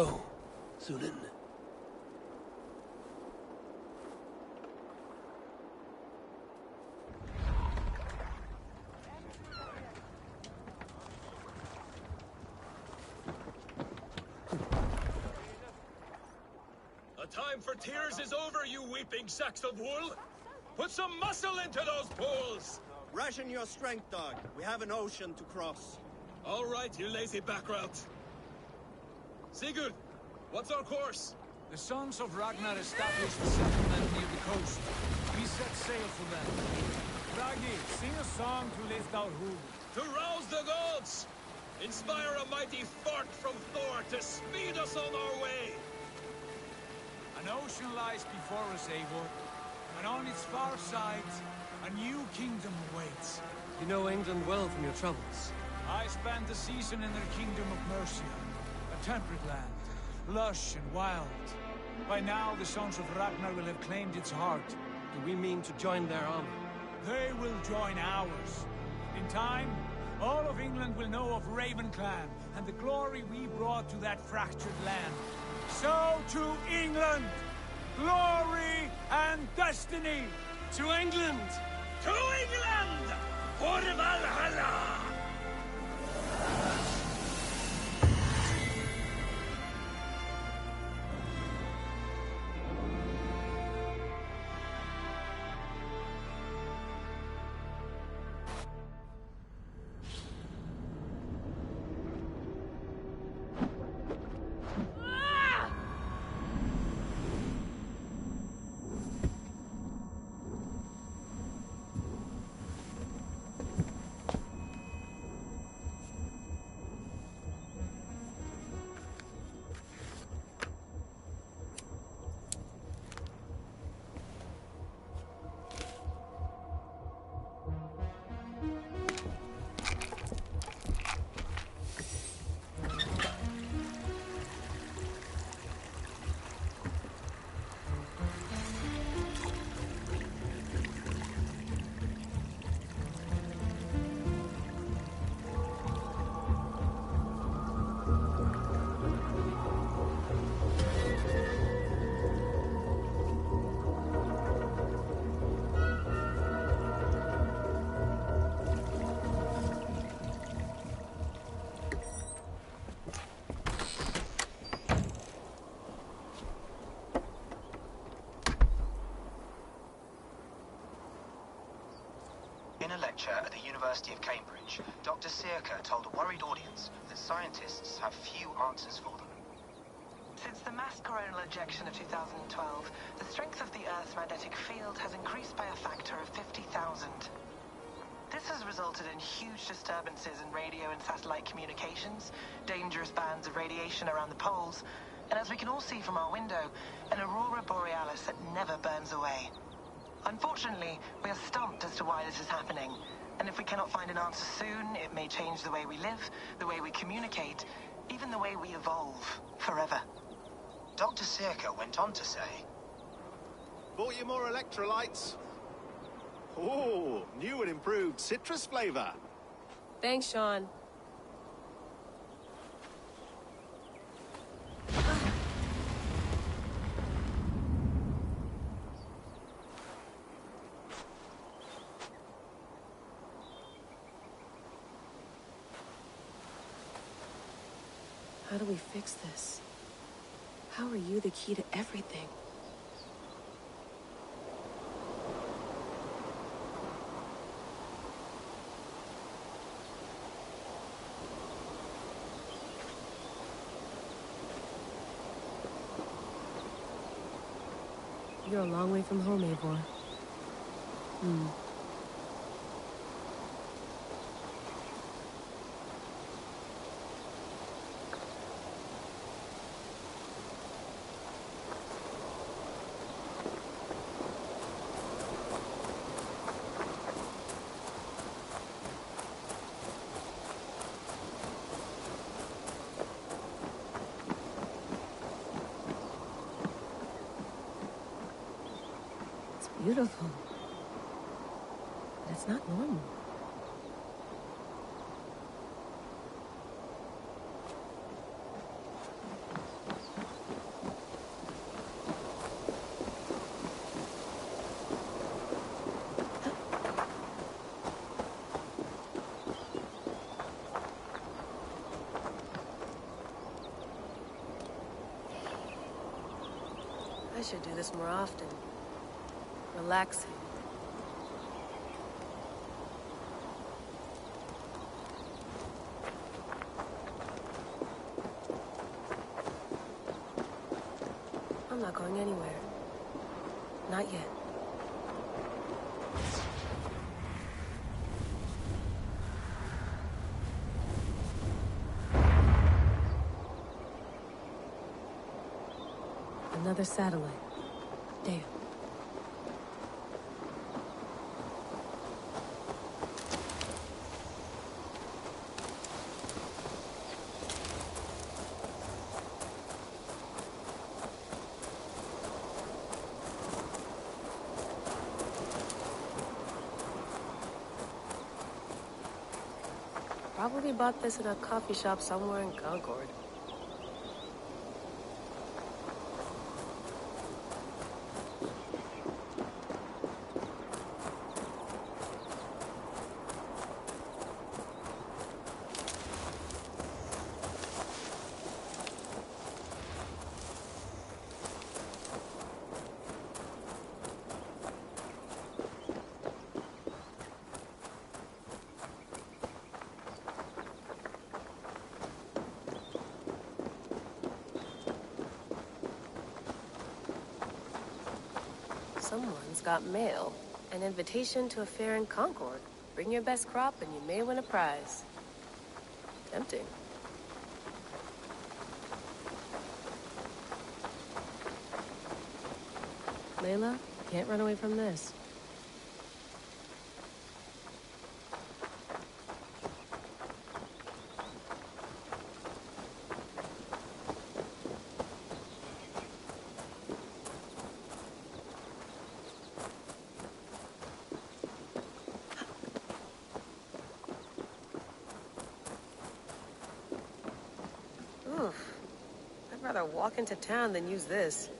So, Sunan. The time for tears is over, you weeping sacks of wool! Put some muscle into those pools! Ration your strength, dog. We have an ocean to cross. All right, you lazy backrout. Sigurd, what's our course? The Sons of Ragnar established a settlement near the coast. We set sail for them. Ragi, sing a song to lift our hooves. To rouse the gods! Inspire a mighty fart from Thor to speed us on our way! An ocean lies before us, Eivor, and on its far side, a new kingdom awaits. You know England well from your travels. I spent a season in their kingdom of Mercia, a temperate land, lush and wild. By now, the Sons of Ragnar will have claimed its heart. Do we mean to join their army? They will join ours. In time, all of England will know of Ravenclan and the glory we brought to that fractured land. So to England! Glory and destiny! To England! To England! For Valhalla! In a lecture at the University of Cambridge, Dr. Sirka told a worried audience that scientists have few answers for them. Since the mass coronal ejection of 2012, the strength of the Earth's magnetic field has increased by a factor of 50,000. This has resulted in huge disturbances in radio and satellite communications, dangerous bands of radiation around the poles, and as we can all see from our window, an aurora borealis that never burns away. Unfortunately, we are stumped as to why this is happening, and if we cannot find an answer soon, it may change the way we live, the way we communicate, even the way we evolve, forever. Dr. Sirka went on to say, Bought you more electrolytes? Oh, new and improved citrus flavor. Thanks, Sean. How do we fix this? How are you the key to everything? You're a long way from home, Eivor. Beautiful. But it's not normal. I should do this more often. Relaxing. I'm not going anywhere. Not yet. Another satellite. Damn. Probably bought this in a coffee shop somewhere in Concord. Someone's got mail. An invitation to a fair in Concord. Bring your best crop and you may win a prize. Tempting. Layla, can't run away from this. Oof. I'd rather walk into town than use this.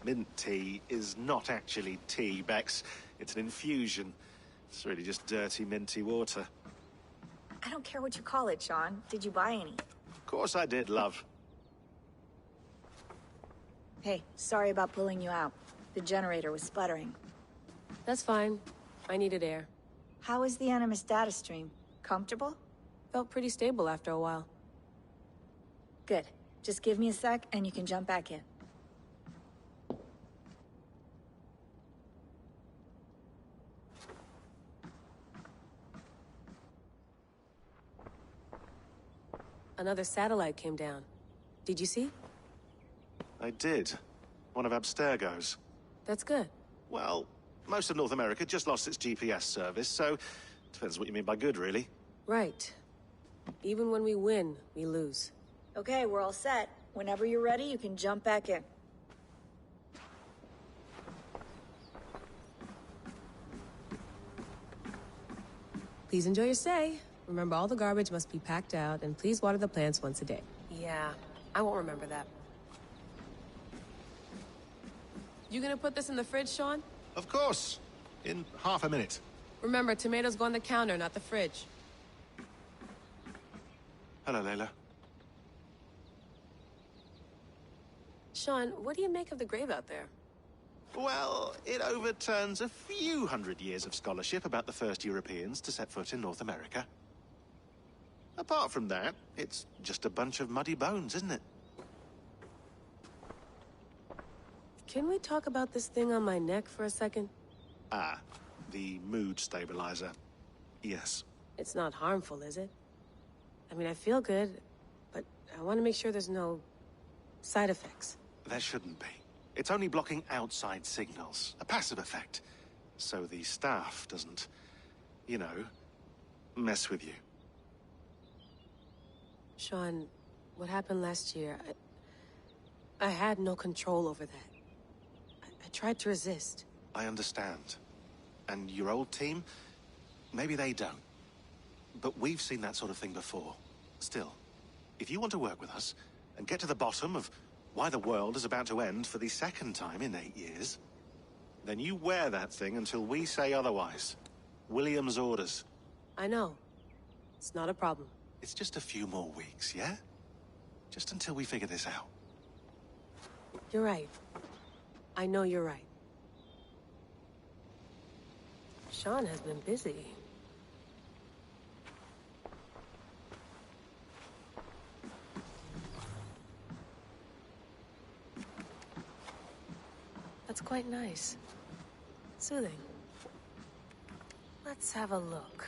Mint tea is not actually tea, Bex. It's an infusion. It's really just dirty, minty water. I don't care what you call it, Sean. Did you buy any? Of course I did, love. Hey, sorry about pulling you out. The generator was sputtering. That's fine. I needed air. How is the Animus data stream? Comfortable? Felt pretty stable after a while. Good. Just give me a sec and you can jump back in. Another satellite came down. Did you see? I did. One of Abstergo's. That's good. Well, most of North America just lost its GPS service, so depends what you mean by good, really. Right. Even when we win, we lose. Okay, we're all set. Whenever you're ready, you can jump back in. Please enjoy your stay. Remember, all the garbage must be packed out, and please water the plants once a day. Yeah, I won't remember that. You gonna put this in the fridge, Sean? Of course. In half a minute. Remember, tomatoes go on the counter, not the fridge. Hello, Layla. Sean, what do you make of the grave out there? Well, it overturns a few hundred years of scholarship about the first Europeans to set foot in North America. Apart from that, it's just a bunch of muddy bones, isn't it? Can we talk about this thing on my neck for a second? Ah, the mood stabilizer. Yes. It's not harmful, is it? I mean, I feel good, but I want to make sure there's no side effects. There shouldn't be. It's only blocking outside signals, a passive effect. So the staff doesn't, you know, mess with you. Sean, what happened last year, I had no control over that. I tried to resist. I understand. And your old team, maybe they don't. But we've seen that sort of thing before. Still, if you want to work with us and get to the bottom of why the world is about to end for the second time in 8 years, Then you wear that thing until we say otherwise. William's orders. I know. It's not a problem. It's just a few more weeks, yeah? Just until we figure this out. You're right. I know you're right. Sean has been busy. That's quite nice. Soothing. Let's have a look.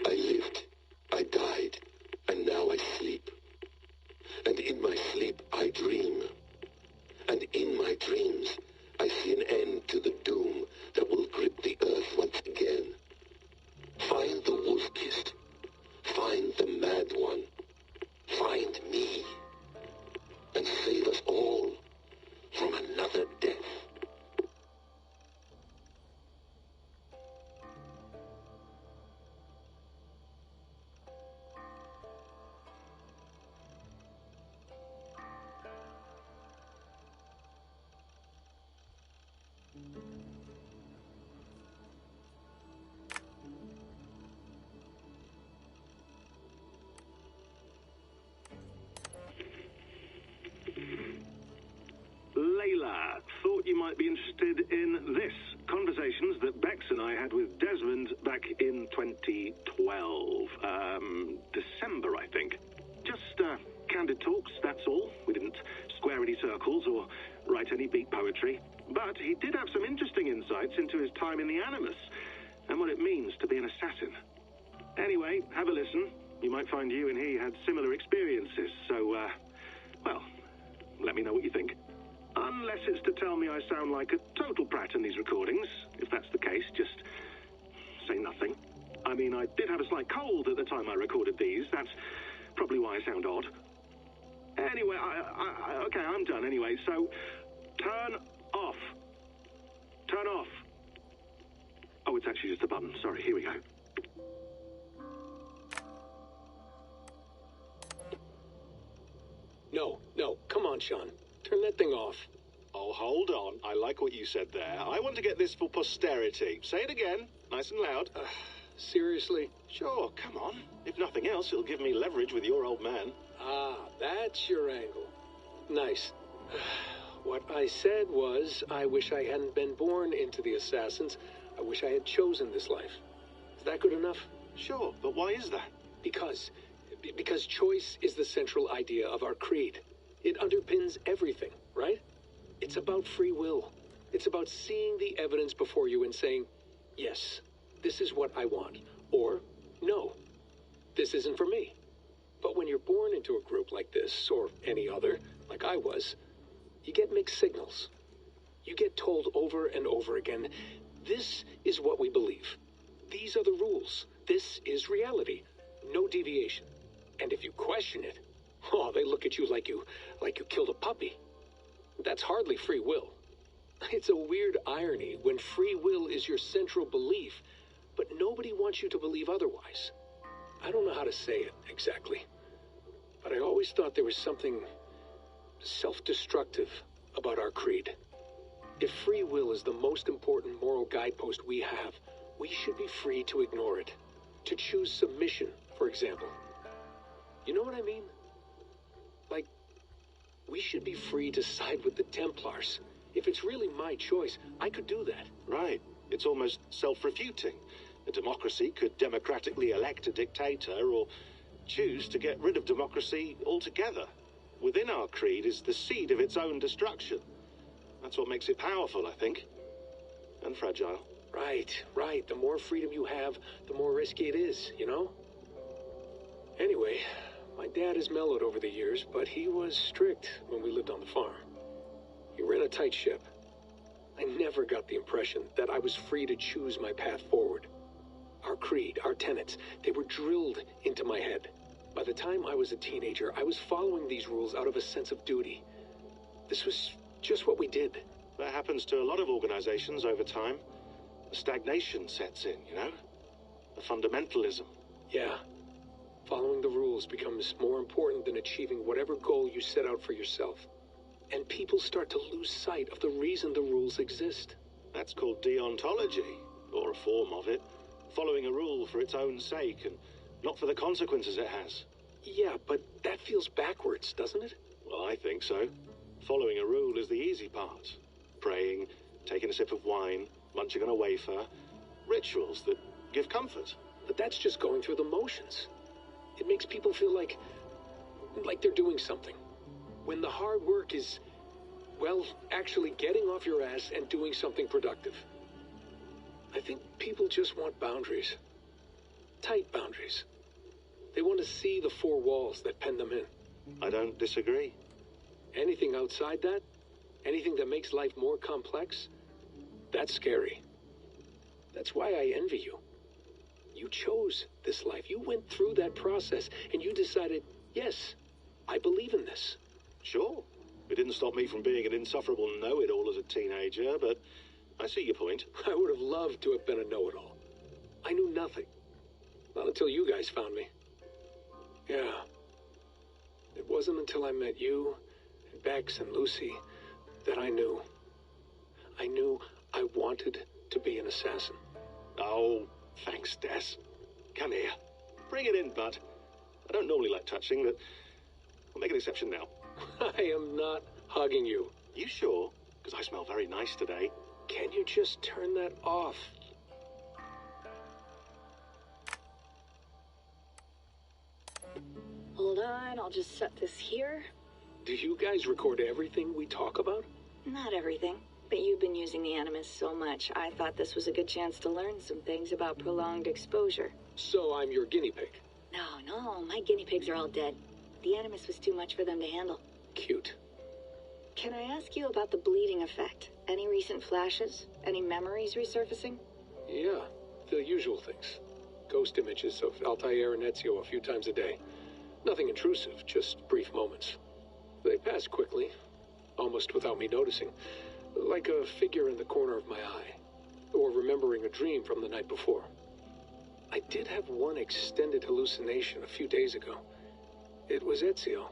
I lived, I died, and now I sleep. And in my sleep I dream. And in my dreams I see an end to the doom that will grip the earth once again. Find the wolf-kissed. Find the mad one. Find me. And save us all from another death. Layla, thought you might be interested in this. Conversations that Bex and I had with Desmond back in 2012. December, I think. Just candid talks, that's all. We didn't square any circles or write any beat poetry. But he did have some interesting insights into his time in the Animus and what it means to be an assassin. Anyway, have a listen. You might find you and he had similar experiences, so, well, let me know what you think. Unless it's to tell me I sound like a total prat in these recordings. If that's the case, just say nothing. I mean, I did have a slight cold at the time I recorded these. That's probably why I sound odd. Anyway, okay, I'm done anyway, so turn off. Turn off. Oh, it's actually just a button. Sorry, here we go. No, come on, Sean. Turn that thing off. Oh, hold on. I like what you said there. I want to get this for posterity. Say it again, nice and loud. Seriously? Sure, come on. If nothing else, it'll give me leverage with your old man. Ah, that's your angle. Nice. What I said was, I wish I hadn't been born into the Assassins. I wish I had chosen this life. Is that good enough? Sure, but why is that? Because choice is the central idea of our creed. It underpins everything, right? It's about free will. It's about seeing the evidence before you and saying, yes, this is what I want. Or, no, this isn't for me. But when you're born into a group like this, or any other, like I was, you get mixed signals. You get told over and over again, this is what we believe. These are the rules. This is reality. No deviation. And if you question it, oh, they look at you like you killed a puppy. That's hardly free will. It's a weird irony when free will is your central belief, but nobody wants you to believe otherwise. I don't know how to say it exactly, but I always thought there was something self-destructive about our creed. If free will is the most important moral guidepost we have, we should be free to ignore it. To choose submission, for example. You know what I mean? Like, we should be free to side with the Templars. If it's really my choice, I could do that. Right. It's almost self-refuting. A democracy could democratically elect a dictator or choose to get rid of democracy altogether. Within our creed is the seed of its own destruction. That's what makes it powerful, I think. And fragile. Right. The more freedom you have, the more risky it is, you know? Anyway, my dad has mellowed over the years, but he was strict when we lived on the farm. He ran a tight ship. I never got the impression that I was free to choose my path forward. Our creed, our tenets, they were drilled into my head. By the time I was a teenager, I was following these rules out of a sense of duty. This was just what we did. That happens to a lot of organizations over time. A stagnation sets in, you know? A fundamentalism. Yeah. Following the rules rules becomes more important than achieving whatever goal you set out for yourself. And people start to lose sight of the reason the rules exist. That's called deontology, or a form of it. Following a rule for its own sake, and not for the consequences it has. Yeah, but that feels backwards, doesn't it? Well, I think so. Following a rule is the easy part. Praying, taking a sip of wine, munching on a wafer. Rituals that give comfort. But that's just going through the motions. It makes people feel like they're doing something. When the hard work is, well, actually getting off your ass and doing something productive. I think people just want boundaries. Tight boundaries. They want to see the four walls that pen them in. I don't disagree. Anything outside that, anything that makes life more complex, that's scary. That's why I envy you. You chose this life. You went through that process, and you decided, yes, I believe in this. Sure. It didn't stop me from being an insufferable know-it-all as a teenager, but I see your point. I would have loved to have been a know-it-all. I knew nothing. Not until you guys found me. Yeah. It wasn't until I met you, and Bex and Lucy, that I knew. I knew I wanted to be an assassin. Oh, thanks, Des. Come here. Bring it in, bud. I don't normally like touching, but I'll make an exception now. I am not hugging you. You sure? Because I smell very nice today. Can you just turn that off? Hold on, I'll just set this here. Do you guys record everything we talk about? Not everything, but you've been using the Animus so much, I thought this was a good chance to learn some things about prolonged exposure. So I'm your guinea pig? No, my guinea pigs are all dead. The Animus was too much for them to handle. Cute. Can I ask you about the bleeding effect? Any recent flashes? Any memories resurfacing? Yeah, the usual things. Ghost images of Altair and Ezio a few times a day. Nothing intrusive, just brief moments. They pass quickly, almost without me noticing. Like a figure in the corner of my eye. Or remembering a dream from the night before. I did have one extended hallucination a few days ago. It was Ezio.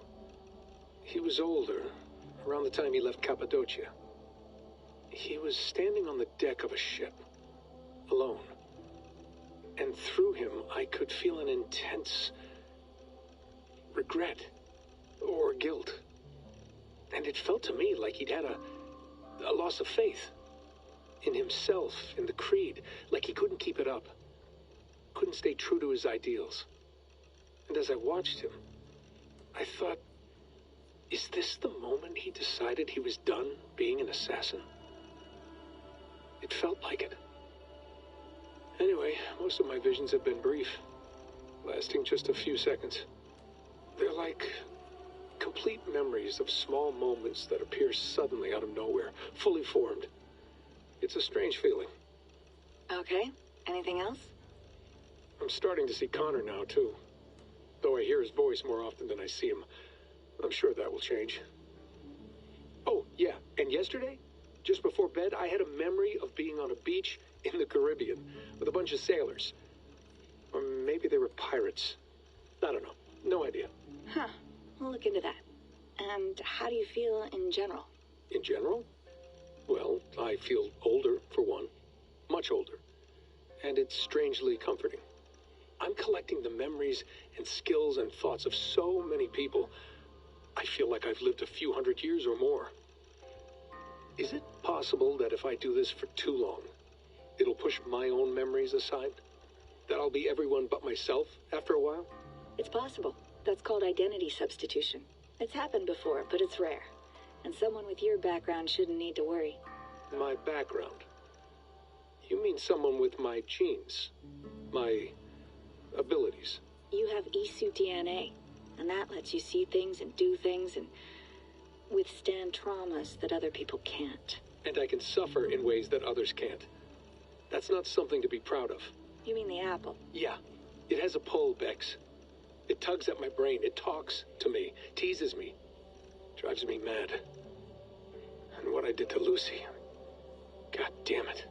He was older, around the time he left Cappadocia. He was standing on the deck of a ship, alone. And through him, I could feel an intense regret or guilt. And it felt to me like he'd had a loss of faith in himself, in the creed, like he couldn't keep it up, couldn't stay true to his ideals. And as I watched him, I thought, is this the moment he decided he was done being an assassin? It felt like it. Anyway, most of my visions have been brief, lasting just a few seconds. They're like complete memories of small moments that appear suddenly out of nowhere, fully formed. It's a strange feeling. Okay, anything else? I'm starting to see Connor now, too. Though I hear his voice more often than I see him. I'm sure that will change. Oh, yeah, and yesterday, just before bed, I had a memory of being on a beach in the Caribbean with a bunch of sailors. Or maybe they were pirates. I don't know. No idea. Huh. We'll look into that. And how do you feel in general? In general? Well, I feel older, for one. Much older. And it's strangely comforting. I'm collecting the memories and skills and thoughts of so many people. I feel like I've lived a few hundred years or more. Is it possible that if I do this for too long, it'll push my own memories aside? That I'll be everyone but myself after a while? It's possible. That's called identity substitution. It's happened before, but it's rare. And someone with your background shouldn't need to worry. My background? You mean someone with my genes? My abilities? You have Isu DNA, and that lets you see things and do things and withstand traumas that other people can't. And I can suffer in ways that others can't. That's not something to be proud of. You mean the apple? Yeah. It has a pull, Bex. It tugs at my brain. It talks to me. Teases me. Drives me mad. And what I did to Lucy... God damn it.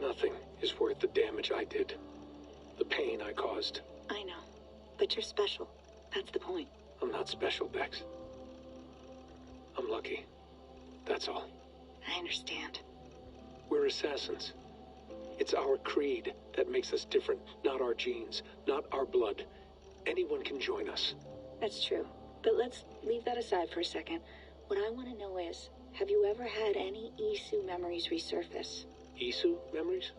Nothing is worth the damage I did. The pain I caused. I know. But you're special. That's the point. I'm not special, Bex. I'm lucky. That's all. I understand. We're assassins. It's our creed that makes us different, not our genes, not our blood. Anyone can join us. That's true. But let's leave that aside for a second. What I want to know is, have you ever had any Isu memories resurface? Isu memories?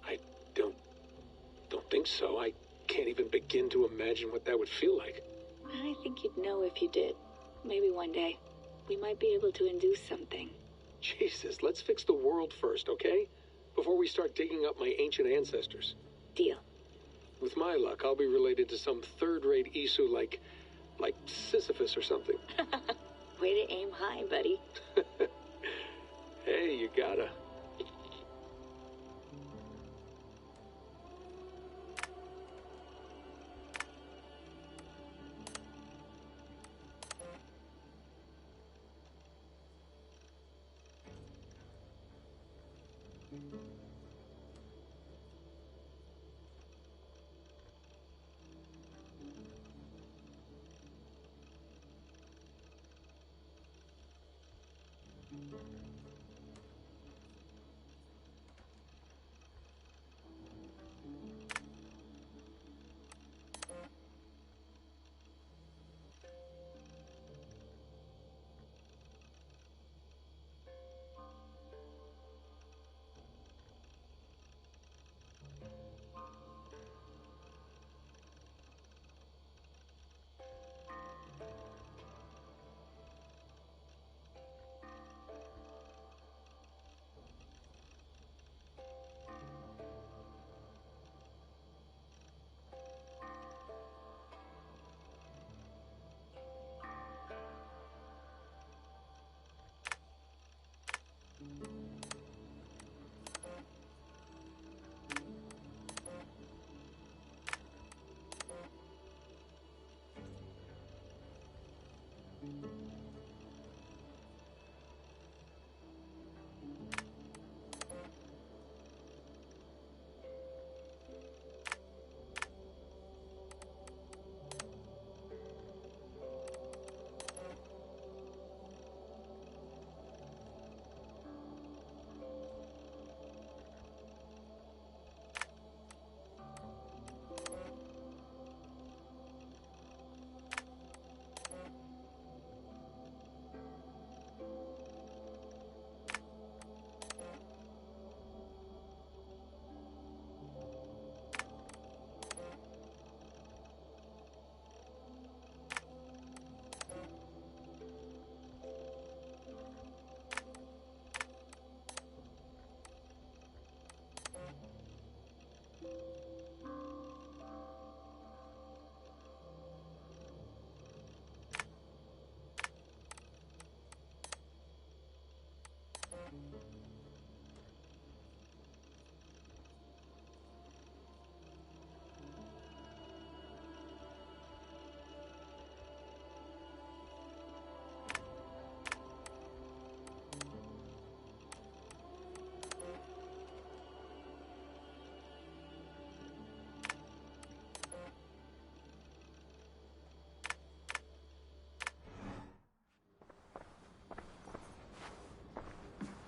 I don't think so. I can't even begin to imagine what that would feel like. I think you'd know if you did. Maybe one day. We might be able to induce something. Jesus, let's fix the world first, okay? Before we start digging up my ancient ancestors. Deal. With my luck, I'll be related to some third-rate Isu like Sisyphus or something. Way to aim high, buddy. Hey, you gotta.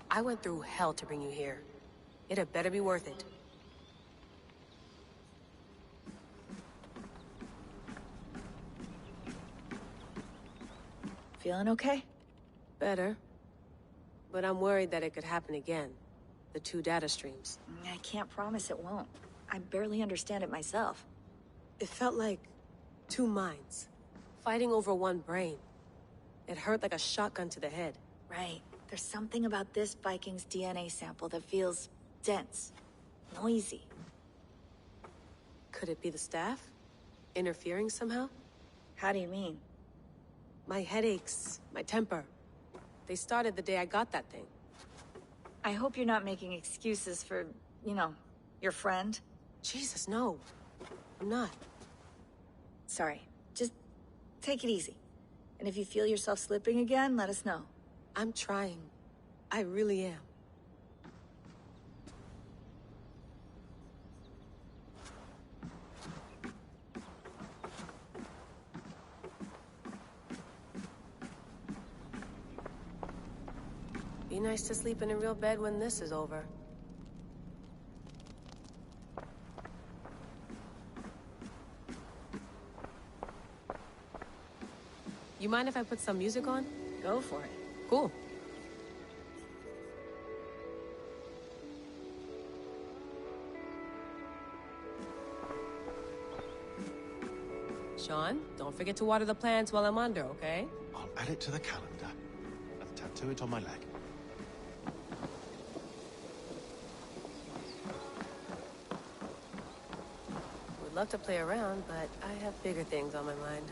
I went through hell to bring you here. It had better be worth it. Feeling okay? Better. But I'm worried that it could happen again. The two data streams. I can't promise it won't. I barely understand it myself. It felt like two minds, fighting over one brain. It hurt like a shotgun to the head. Right. There's something about this Viking's DNA sample that feels dense, noisy. Could it be the staff? Interfering somehow? How do you mean? My headaches, my temper. They started the day I got that thing. I hope you're not making excuses for, your friend. Jesus, no. I'm not. Sorry. Just take it easy. And if you feel yourself slipping again, let us know. I'm trying. I really am. Be nice to sleep in a real bed when this is over. You mind if I put some music on? Go for it. Cool. Sean, don't forget to water the plants while I'm under, okay? I'll add it to the calendar and tattoo it on my leg. Would love to play around, but I have bigger things on my mind.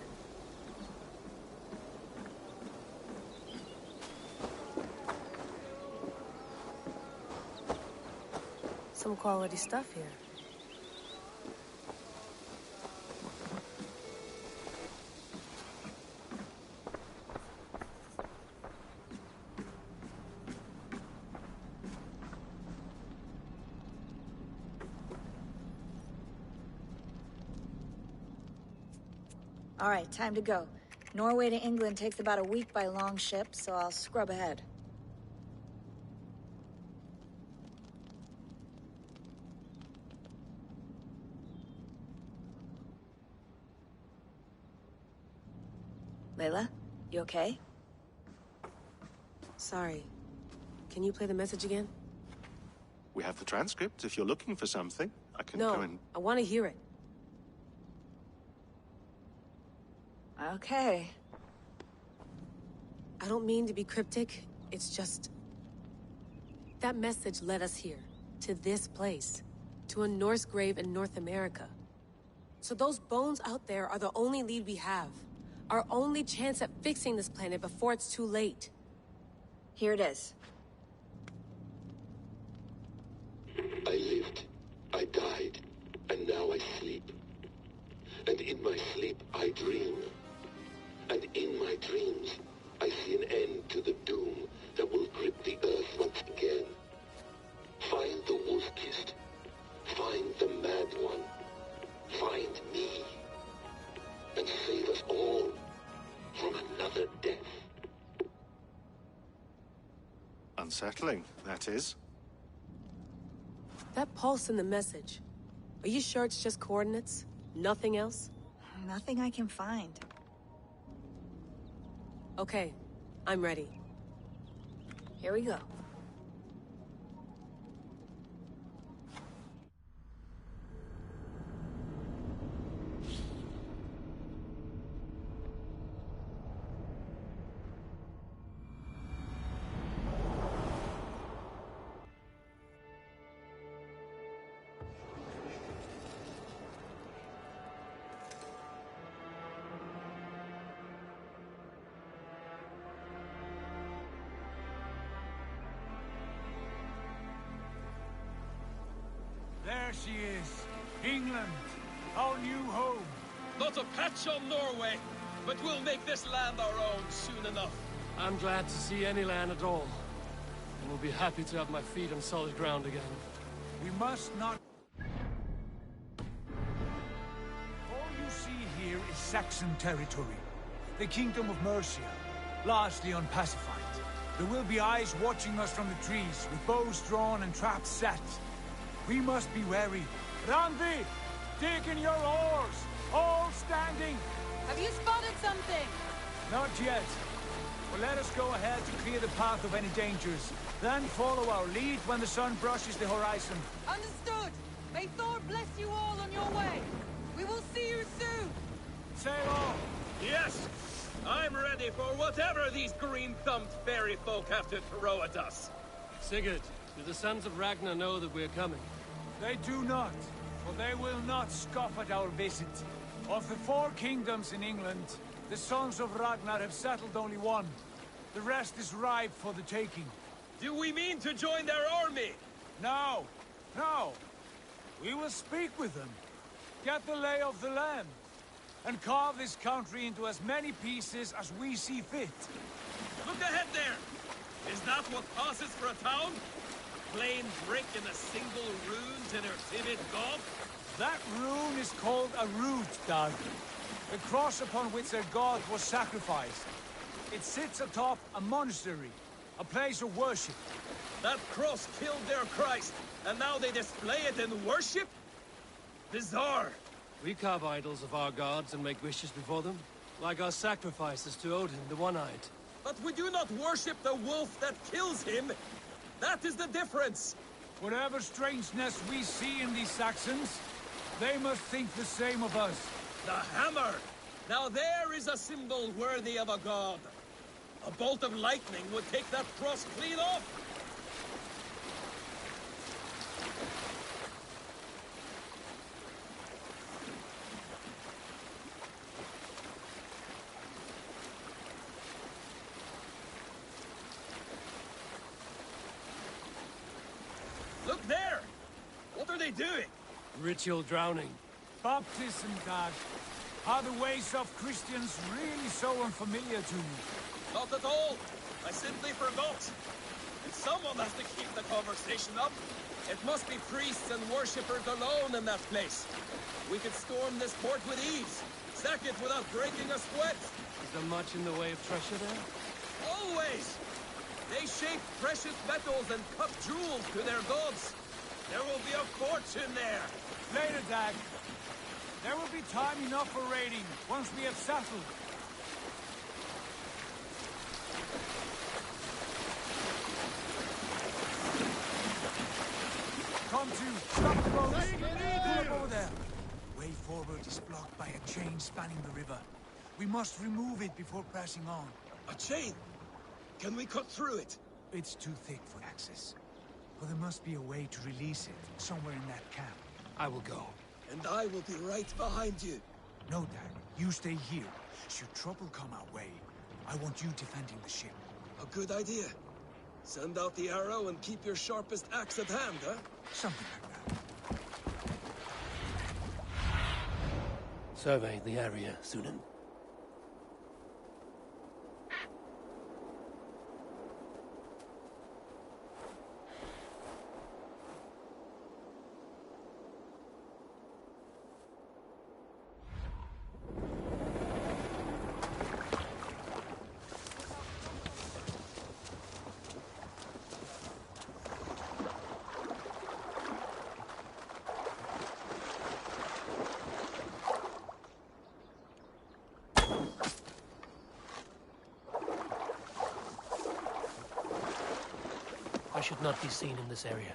Some quality stuff here. All right, time to go. Norway to England takes about a week by long ship, so I'll scrub ahead. Layla, you okay? Sorry. Can you play the message again? We have the transcript. If you're looking for something, I can No, go and... I want to hear it. Okay. I don't mean to be cryptic. It's just... that message led us here. To this place. To a Norse grave in North America. So those bones out there are the only lead we have. Our only chance at fixing this planet before it's too late. Here it is. I lived, I died, and now I sleep. And in my sleep I dream. And in my dreams I see an end to the doom that will grip the earth once again. Find the wolf-kissed. Find the mad one. Find me. And save us all from another death. Unsettling, that is. That pulse in the message. Are you sure it's just coordinates? Nothing else? Nothing I can find. Okay, I'm ready. Here we go. There she is. England, our new home. Not a patch on Norway, but we'll make this land our own soon enough. I'm glad to see any land at all. And will be happy to have my feet on solid ground again. We must not... All you see here is Saxon territory. The Kingdom of Mercia, largely unpacified. There will be eyes watching us from the trees, with bows drawn and traps set. We must be wary. Randi! Dig in your oars! All standing! Have you spotted something? Not yet. But let us go ahead to clear the path of any dangers. Then follow our lead when the sun brushes the horizon. Understood! May Thor bless you all on your way! We will see you soon! Sail on! Yes! I'm ready for whatever these green-thumbed fairy folk have to throw at us. Sigurd, do the sons of Ragnar know that we're coming? They do not, for they will not scoff at our visit. Of the 4 kingdoms in England, the sons of Ragnar have settled only one. The rest is ripe for the taking. Do we mean to join their army? No, no. We will speak with them, get the lay of the land, and carve this country into as many pieces as we see fit. Look ahead there! Is that what passes for a town? Plain brick in a single rune to their timid god? That rune is called a root, Doug. The cross upon which their god was sacrificed. It sits atop a monastery. A place of worship. That cross killed their Christ, and now they display it in worship? Bizarre. We carve idols of our gods and make wishes before them, like our sacrifices to Odin, the One-Eyed. But we do not worship the wolf that kills him. That is the difference. Whatever strangeness we see in these Saxons, they must think the same of us. The hammer! Now there is a symbol worthy of a god. A bolt of lightning would take that cross clean off. Look there! What are they doing? Ritual drowning. Baptism, Dad. Are the ways of Christians really so unfamiliar to you? Not at all. I simply forgot. And someone has to keep the conversation up. It must be priests and worshippers alone in that place. We could storm this port with ease. Sack it without breaking a sweat. Is there much in the way of treasure there? Always! They shape precious metals and cut jewels to their gods. There will be a fortune there. Later, Dag. There will be time enough for raiding, once we have settled. Come to, stop the boats! Pull up over there. Way forward is blocked by a chain spanning the river. We must remove it before pressing on. A chain? Can we cut through it? It's too thick for access. But there must be a way to release it, somewhere in that camp. I will go. And I will be right behind you. No, Dad. You stay here. Should trouble come our way, I want you defending the ship. A good idea. Send out the arrow and keep your sharpest axe at hand, huh? Something like that. Survey the area, Sunan. I should not be seen in this area.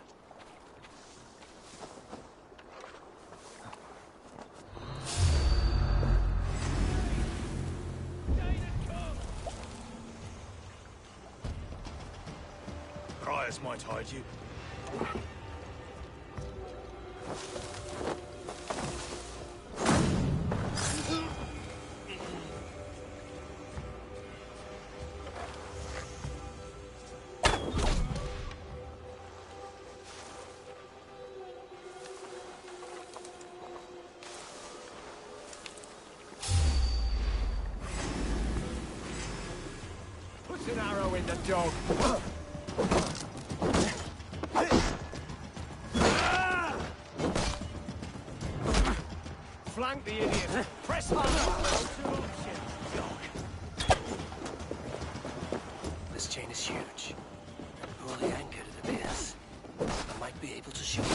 Briars might hide you. An arrow in the dog. Flank the idiot. Press hard. This chain is huge. Poorly anchored, it appears. I might be able to shoot.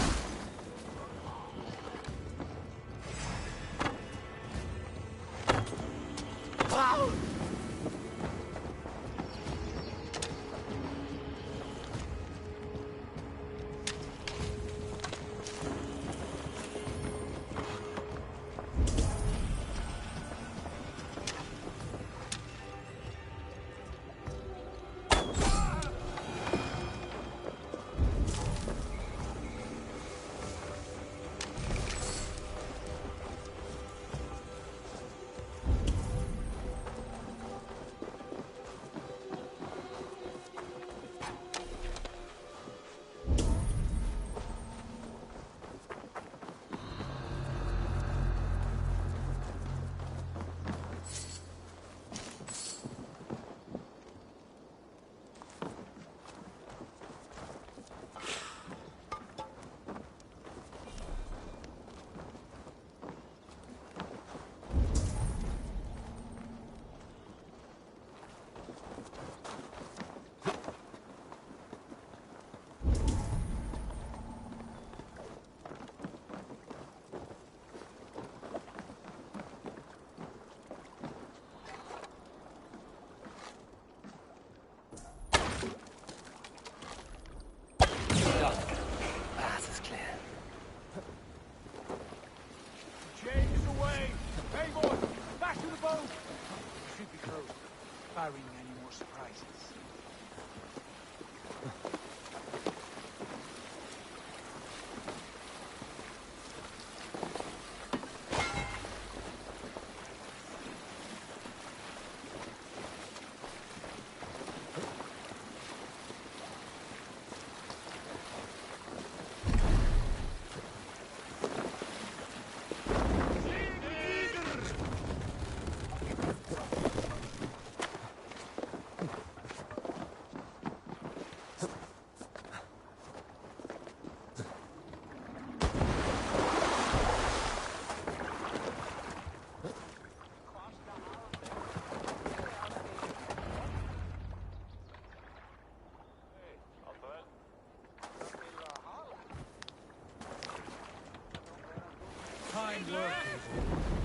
barring any more surprises.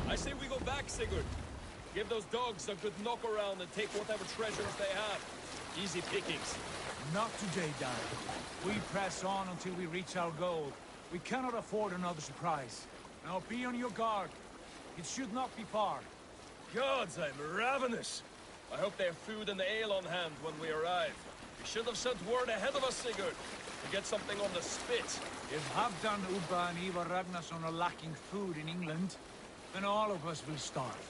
I say we go back, Sigurd. Give those dogs a good knock around and take whatever treasures they have. Easy pickings. Not today, Dan. We press on until we reach our goal. We cannot afford another surprise. Now be on your guard. It should not be far. Gods, I'm ravenous. I hope they have food and ale on hand when we arrive. You should have sent word ahead of us, Sigurd, to get something on the spit. If Halfdan, Ubba and Ivar Ragnarsson are lacking food in England, then all of us will starve.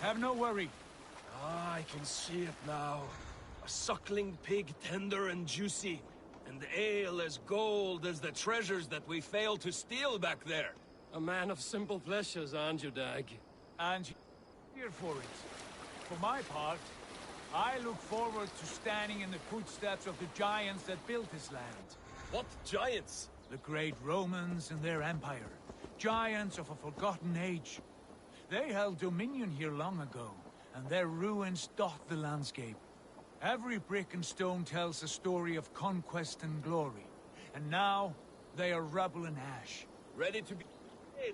Have no worry. Ah, I can see it now. A suckling pig, tender and juicy, and ale as gold as the treasures that we failed to steal back there. A man of simple pleasures, aren't you, Dag? And here for it. For my part, I look forward to standing in the footsteps of the giants that built this land. What giants? The great Romans and their empire. Giants of a forgotten age. They held dominion here long ago, and their ruins dot the landscape. Every brick and stone tells a story of conquest and glory. And now, they are rubble and ash. Ready to be dead.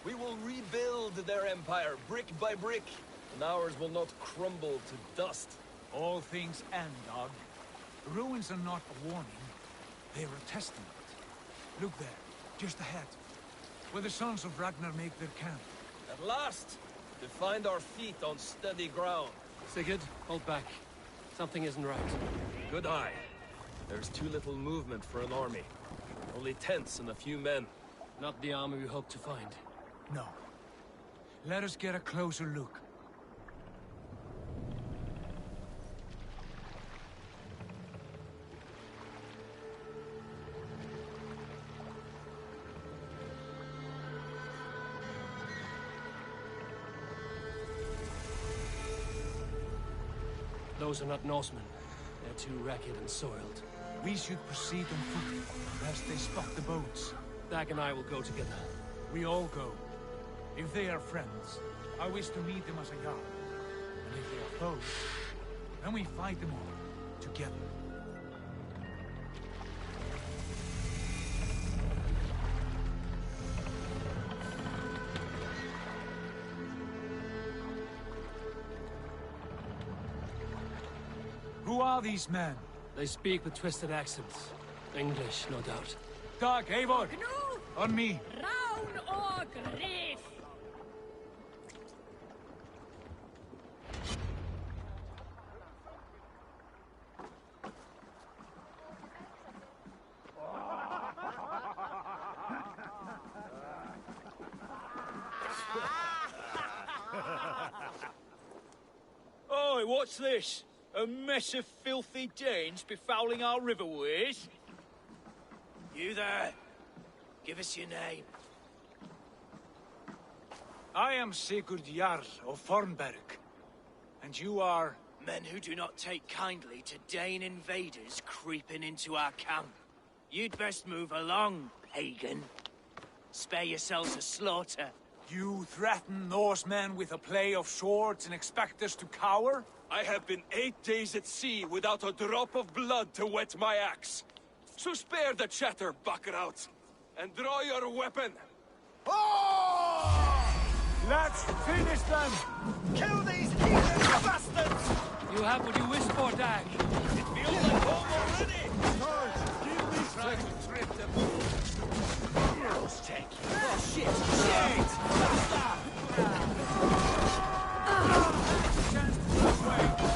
We will rebuild their empire, brick by brick, and ours will not crumble to dust. All things end, dog. The ruins are not a warning. They are a testament. Look there, just ahead, where the sons of Ragnar make their camp. At last! To find our feet on steady ground. Sigurd, hold back. Something isn't right. Good eye. There's too little movement for an army. Only tents and a few men. Not the army we hoped to find. No. Let us get a closer look. Those are not Norsemen. They're too ragged and soiled. We should proceed on foot, lest they spot the boats. Dag and I will go together. We all go. If they are friends, I wish to meet them as a yard. And if they are foes, then we fight them all, together. Who are these men? They speak with twisted accents. English, no doubt. Dag, Eivor! On me! Round or grave! Oi, what's this? A mess of filthy Danes befouling our riverways? You there. Give us your name. I am Sigurd Jarl of Fornberg. And you are... Men who do not take kindly to Dane invaders creeping into our camp. You'd best move along, pagan. Spare yourselves a slaughter. You threaten Norsemen with a play of swords and expect us to cower? I have been 8 days at sea without a drop of blood to wet my axe. So spare the chatter, Buckerout, and draw your weapon. Oh! Let's finish them! Kill these heathen bastards! You have what you wish for, Dag. It feels like home already! Sarge, give me Try to trip them. Heroes take you. Oh, shit! Shit! Faster! chance to this way.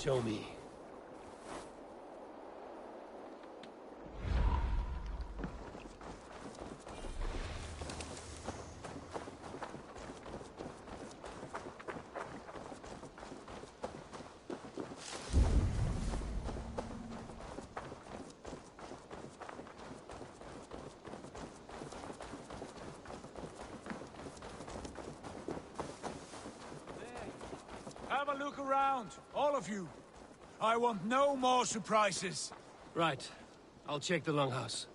Show me. Have a look around, all of you. I want no more surprises. Right. I'll check the longhouse.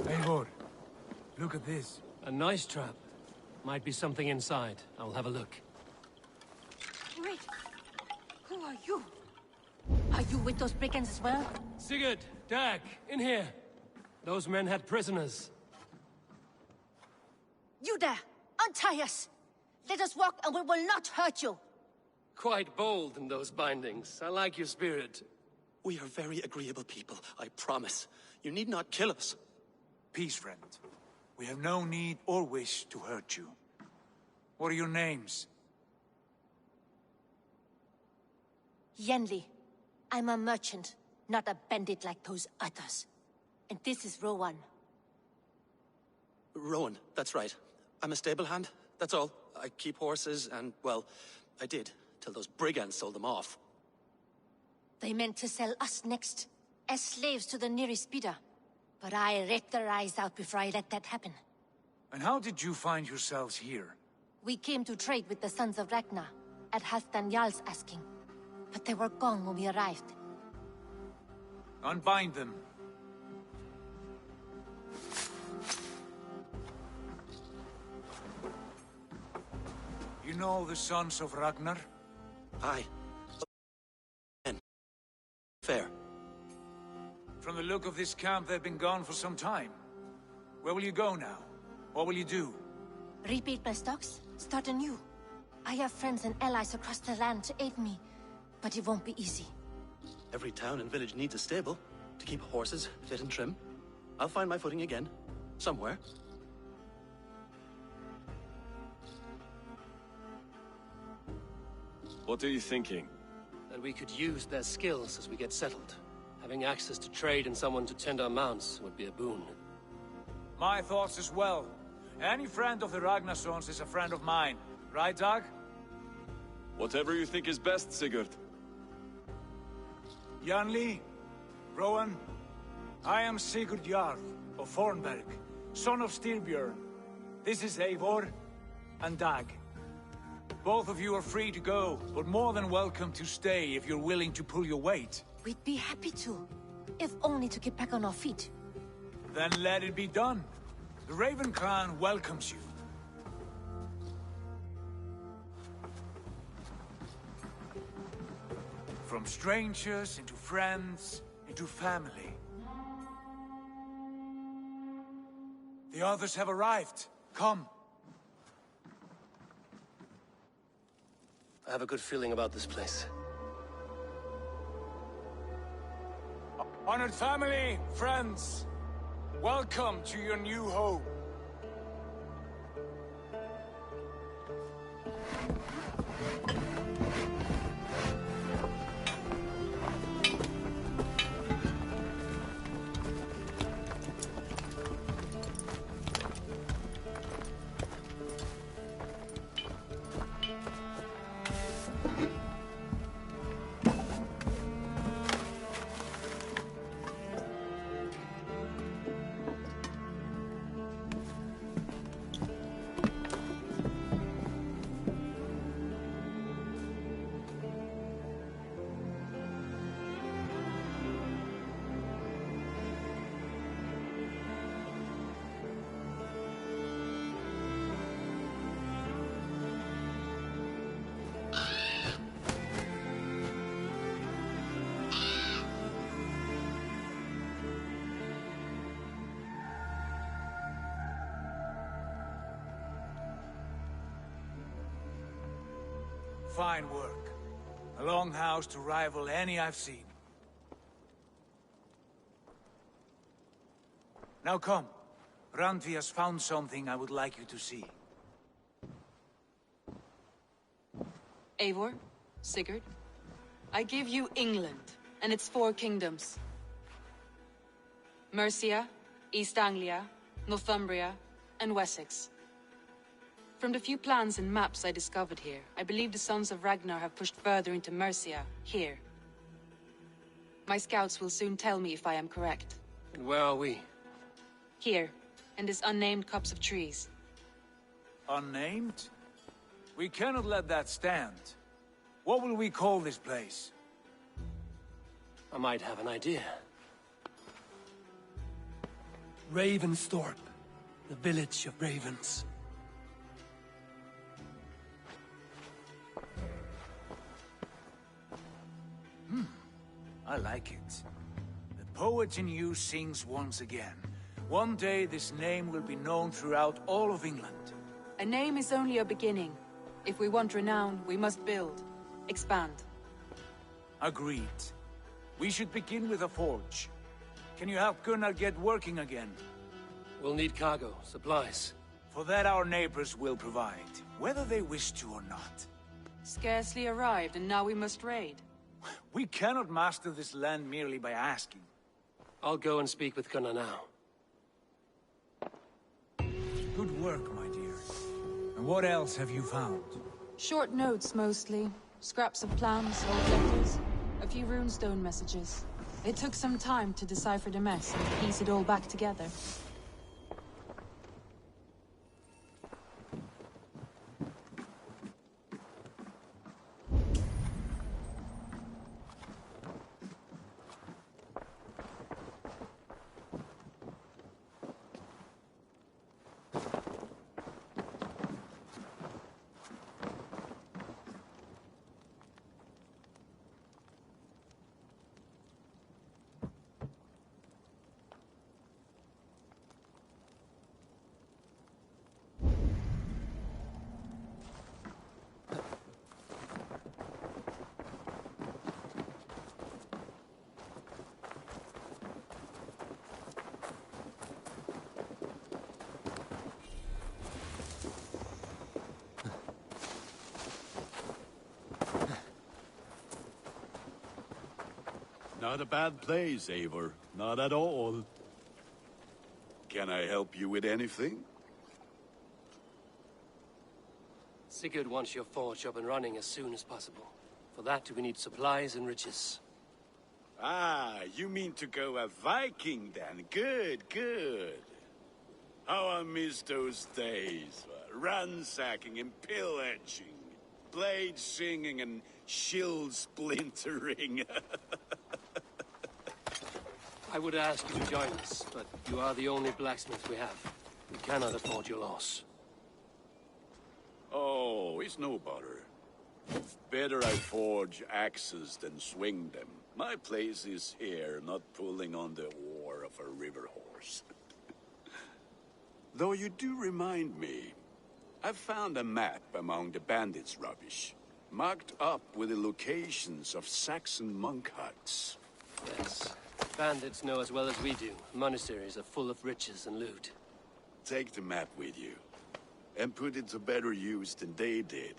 Eivor, look at this. A nice trap. Might be something inside. I'll have a look. Wait. Who are you? Are you with those brigands as well? Sigurd, Dag, in here. Those men had prisoners. You there! Untie us! Let us walk and we will not hurt you! Quite bold in those bindings. I like your spirit. We are very agreeable people, I promise. You need not kill us. Peace, friend. We have no need or wish to hurt you. What are your names? Yenli. I'm a merchant, not a bandit like those others. And this is Rowan. Rowan, that's right. I'm a stable hand, that's all. I keep horses and, well, I did, till those brigands sold them off. They meant to sell us next, as slaves to the nearest bidder. But I ripped their eyes out before I let that happen. And how did you find yourselves here? We came to trade with the Sons of Ragnar, at Halfdan Jarl's asking. But they were gone when we arrived. Unbind them. You know the Sons of Ragnar? Aye. Fair. From the look of this camp, they've been gone for some time. Where will you go now? What will you do? Rebuild my stocks, start anew. I have friends and allies across the land to aid me, but it won't be easy. Every town and village needs a stable to keep horses fit and trim. I'll find my footing again, somewhere. What are you thinking? That we could use their skills as we get settled. Having access to trade and someone to tend our mounts would be a boon. My thoughts as well. Any friend of the Ragnarsons is a friend of mine. Right, Dag? Whatever you think is best, Sigurd. Janli, Rowan, I am Sigurd Jarl of Fornberg, son of Styrbjörn. This is Eivor, and Dag. Both of you are free to go, but more than welcome to stay if you're willing to pull your weight. We'd be happy to, if only to get back on our feet. Then let it be done. The Raven Clan welcomes you. From strangers into friends, into family. The others have arrived. Come. I have a good feeling about this place. Honored family, friends, welcome to your new home. Fine work. A longhouse to rival any I've seen. Now come. Randvi has found something I would like you to see. Eivor, Sigurd, I give you England and its 4 kingdoms. Mercia, East Anglia, Northumbria, and Wessex. From the few plans and maps I discovered here, I believe the Sons of Ragnar have pushed further into Mercia, here. My scouts will soon tell me if I am correct. And where are we? Here, in this unnamed copse of trees. Unnamed? We cannot let that stand. What will we call this place? I might have an idea. Ravensthorpe, the village of ravens. I like it. The poet in you sings once again. One day this name will be known throughout all of England. A name is only a beginning. If we want renown, we must build. Expand. Agreed. We should begin with a forge. Can you help Gunnar get working again? We'll need cargo, supplies. For that our neighbors will provide, whether they wish to or not. Scarcely arrived, and now we must raid. We cannot master this land merely by asking. I'll go and speak with Gunnar now. Good work, my dear. And what else have you found? Short notes, mostly. Scraps of plans, old letters, a few runestone messages. It took some time to decipher the mess and piece it all back together. Not a bad place, Eivor. Not at all. Can I help you with anything? Sigurd wants your forge up and running as soon as possible. For that, we need supplies and riches. Ah, you mean to go a Viking then? Good, good. How I miss those days, Ransacking and pillaging. Blade singing and shield splintering. I would ask you to join us, but you are the only blacksmith we have. We cannot afford your loss. Oh, it's no bother. Better I forge axes than swing them. My place is here, not pulling on the oar of a river horse. Though you do remind me, I found a map among the bandits' rubbish, marked up with the locations of Saxon monk huts. Yes. Bandits know as well as we do. Monasteries are full of riches and loot. Take the map with you, and put it to better use than they did.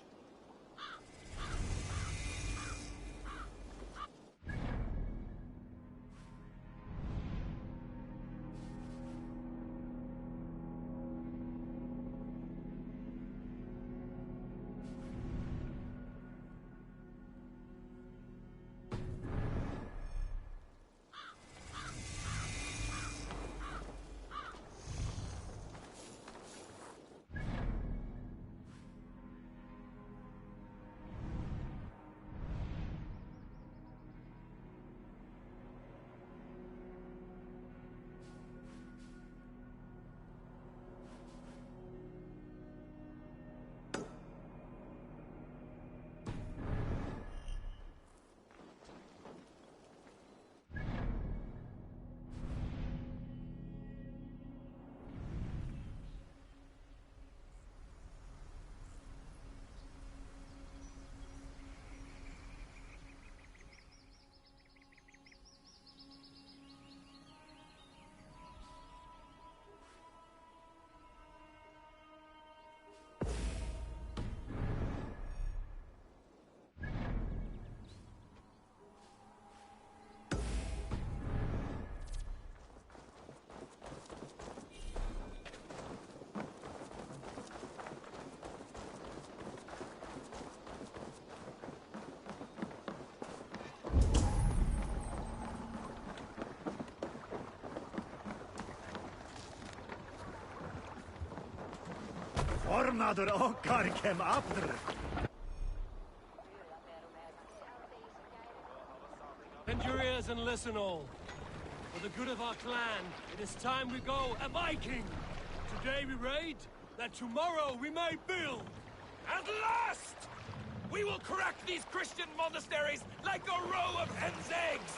Ornadur okkar kem aftur. Bend your ears and listen all. For the good of our clan, it is time we go a Viking. Today we raid, that tomorrow we may build. At last! We will crack these Christian monasteries like a row of hen's eggs!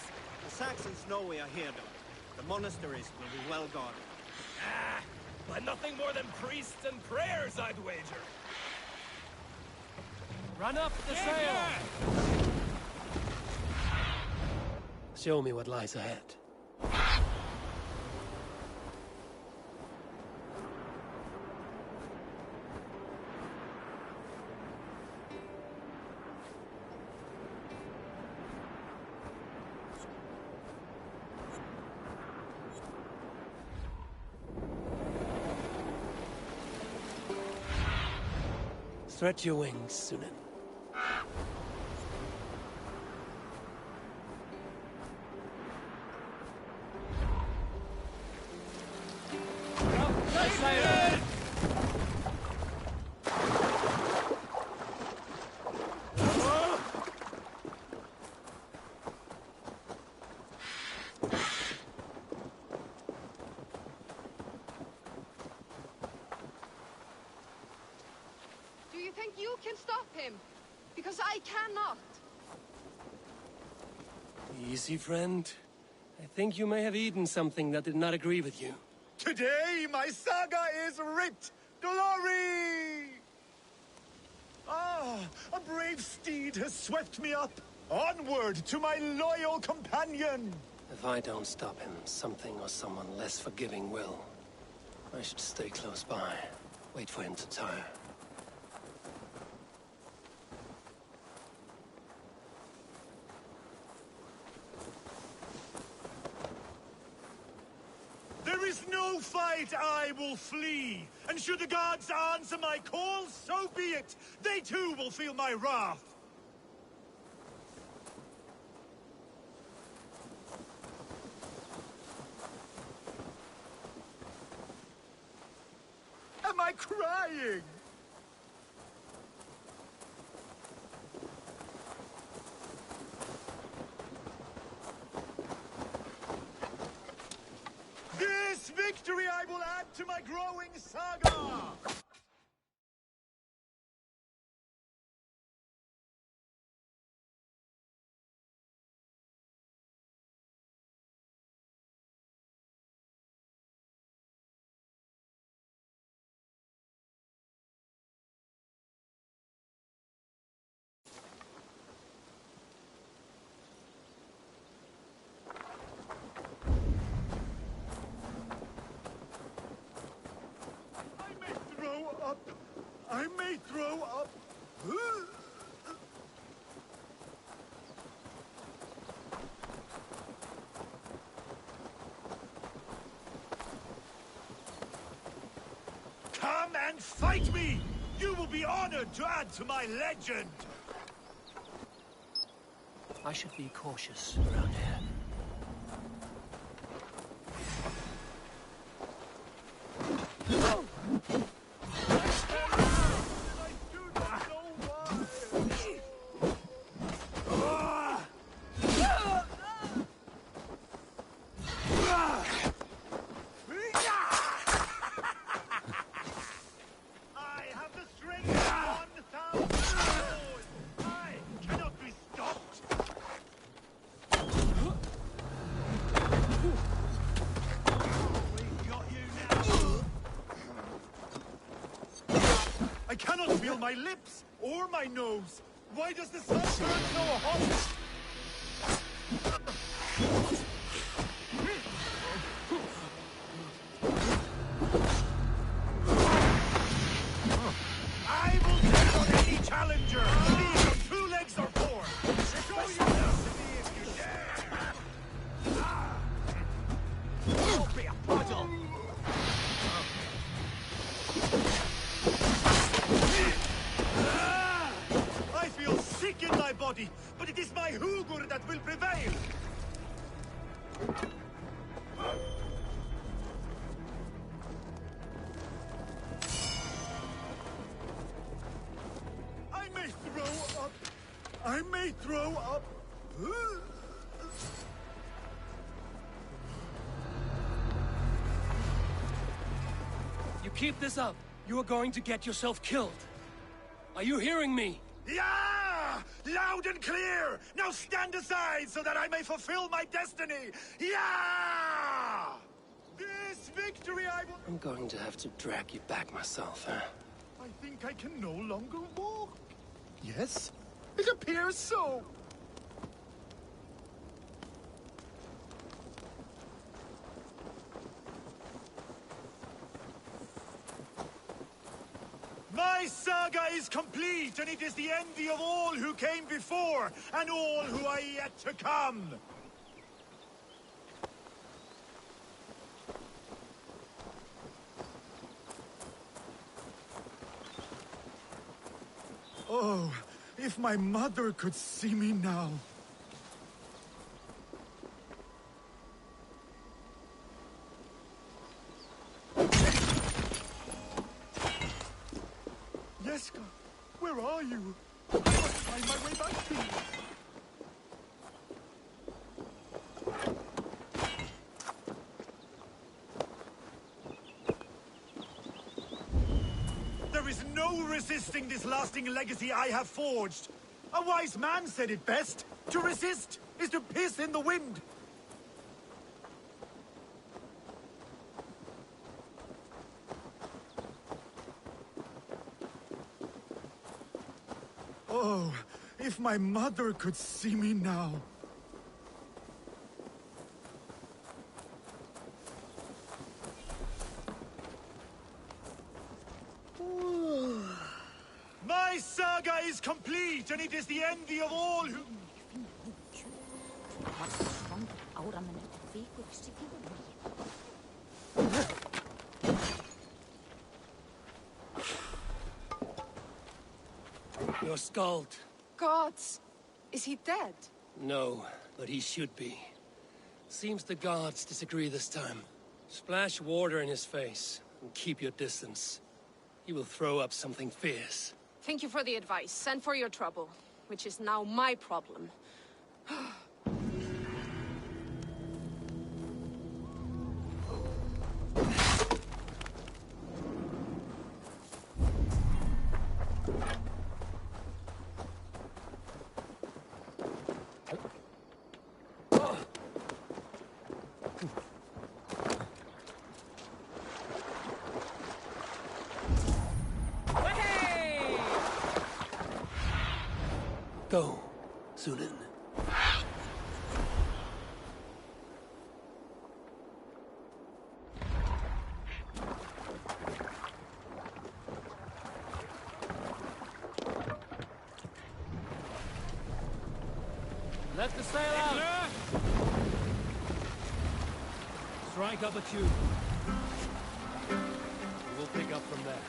The Saxons know we are here, though. The monasteries will be well guarded. Ah, by nothing more than priests and prayers, I'd wager. Run up the sail! Show me what lies ahead. Stretch your wings, Sunan. Do you think you can stop him? Because I cannot. Easy, friend. I think you may have eaten something that did not agree with you. Today, my saga is writ. Glory! Ah, a brave steed has swept me up. Onward to my loyal companion. If I don't stop him, something or someone less forgiving will. I should stay close by. Wait for him to tire. There is no fight I will flee. And should the gods answer my call, so be it. They too will feel my wrath. Am I crying? This victory I will add to my growing saga! I may throw up. Come and fight me! You will be honored to add to my legend! I should be cautious around here. I cannot feel my lips or my nose. Why does the sun burn so hot? I will take on any challenger, be it on 2 legs or 4. Show yourself to me if you dare. Don't be a puddle. I feel sick in my body, but it is my Hugur that will prevail. I may throw up. I may throw up. You keep this up, you are going to get yourself killed. Are you hearing me? Yeah! Loud and clear! Now stand aside so that I may fulfill my destiny! Yeah! This victory I will... I'm going to have to drag you back myself, huh? I think I can no longer walk. Yes, it appears so. My saga is complete, and it is the envy of all who came before, and all who are yet to come. Oh, if my mother could see me now. Yeska, where are you? I must find my way back to you. There is no resisting this lasting legacy I have forged. A wise man said it best. To resist is to piss in the wind. Oh, if my mother could see me now. My saga is complete, and it is the envy of all who... You're scald. Gods! Is he dead? No, but he should be. Seems the gods disagree this time. Splash water in his face, and keep your distance. He will throw up something fierce. Thank you for the advice, and for your trouble, which is now my problem. Go, Zulin. Let the sail out! Strike up a tune. We'll pick up from there.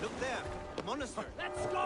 Look there, the monastery. Let's go!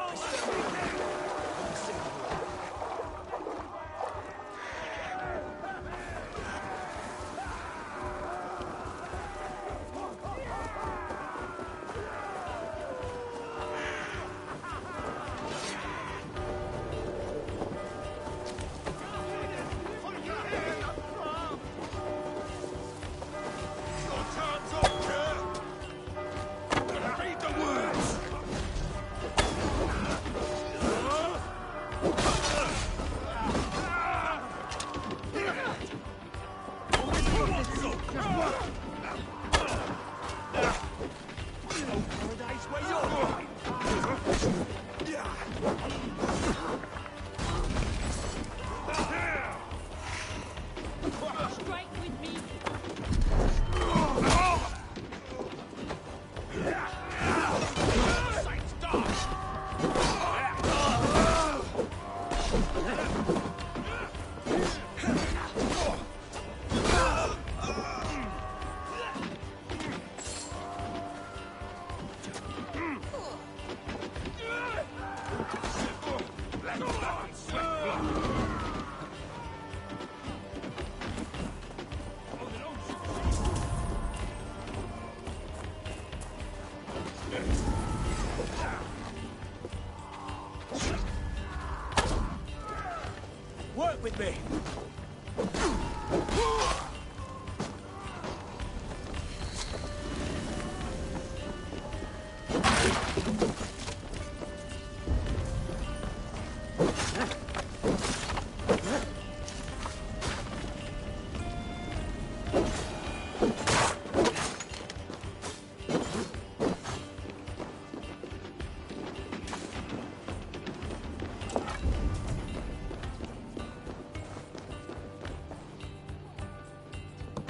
Work with me.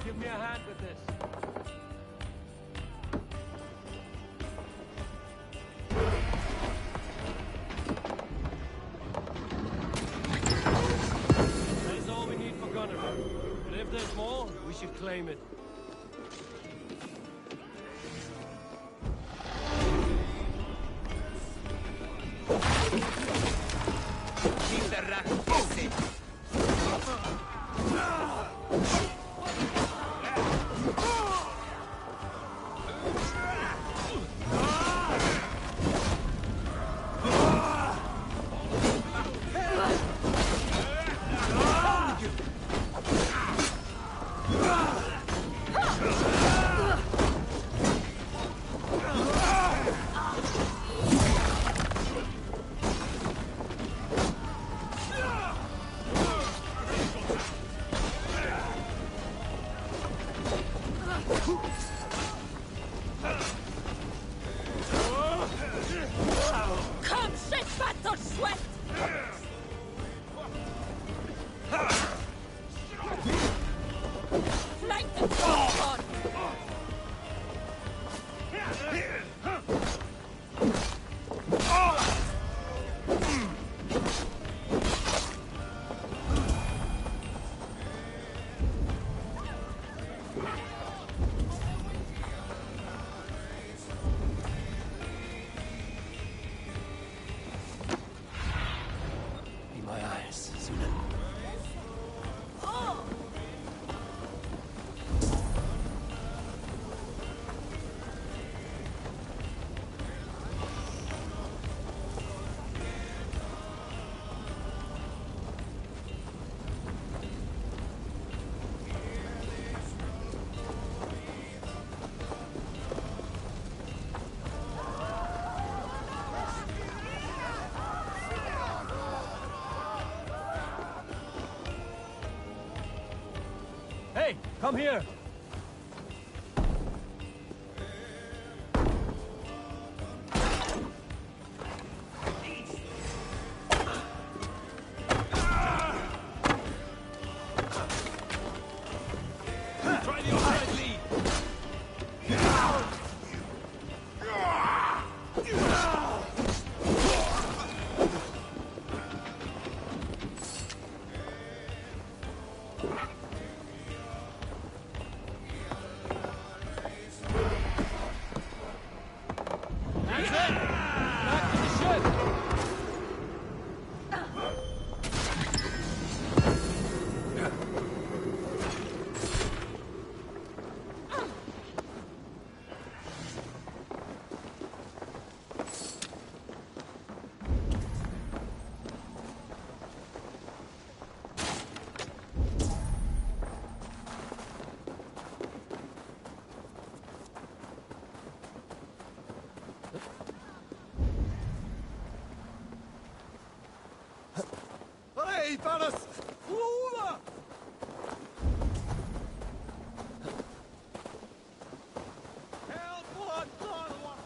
Give me a hand with this. That is all we need for gunnery. But if there's more, we should claim it. Hey, come here! Try the outside lead! That's it! Back to the ship! Hey, fellas! Over! Help one, God, one!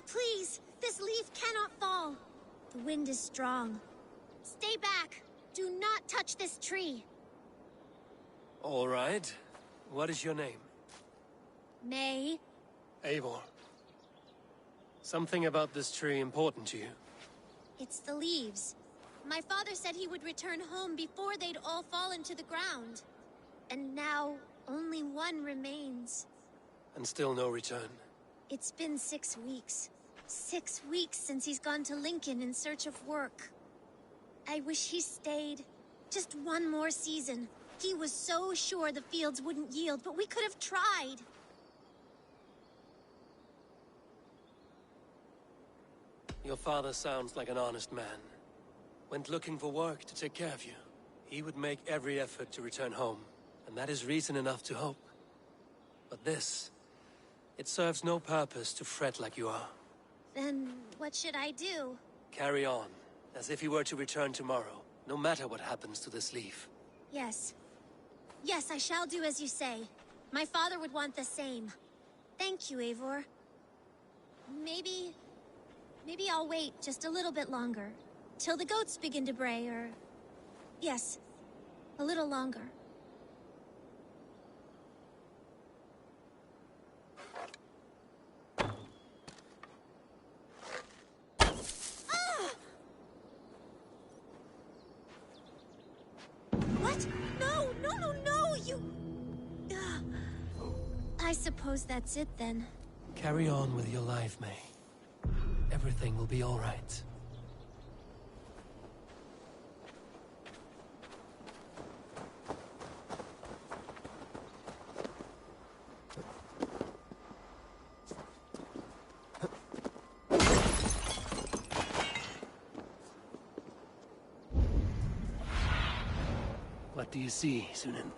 Please! This leaf cannot fall. The wind is strong. Stay back. Do not touch this tree. All right. What is your name? May. Eivor. Something about this tree important to you? It's the leaves. My father said he would return home before they'd all fallen to the ground. And now, only one remains. And still no return. It's been 6 weeks. 6 weeks since he's gone to Lincoln in search of work. I wish he stayed. Just one more season. He was so sure the fields wouldn't yield, but we could have tried. Your father sounds like an honest man. Went looking for work to take care of you. He would make every effort to return home, and that is reason enough to hope. But this, it serves no purpose to fret like you are. Then what should I do? Carry on, As if he were to return tomorrow, no matter what happens to this leaf. Yes. Yes, I shall do as you say. My father would want the same. Thank you, Eivor. Maybe I'll wait just a little bit longer. Till the goats begin to bray, or... Yes, a little longer. What? No, no, no, no, you... I suppose that's it then. Carry on with your life, May. Everything will be all right. What do you see, Sunan?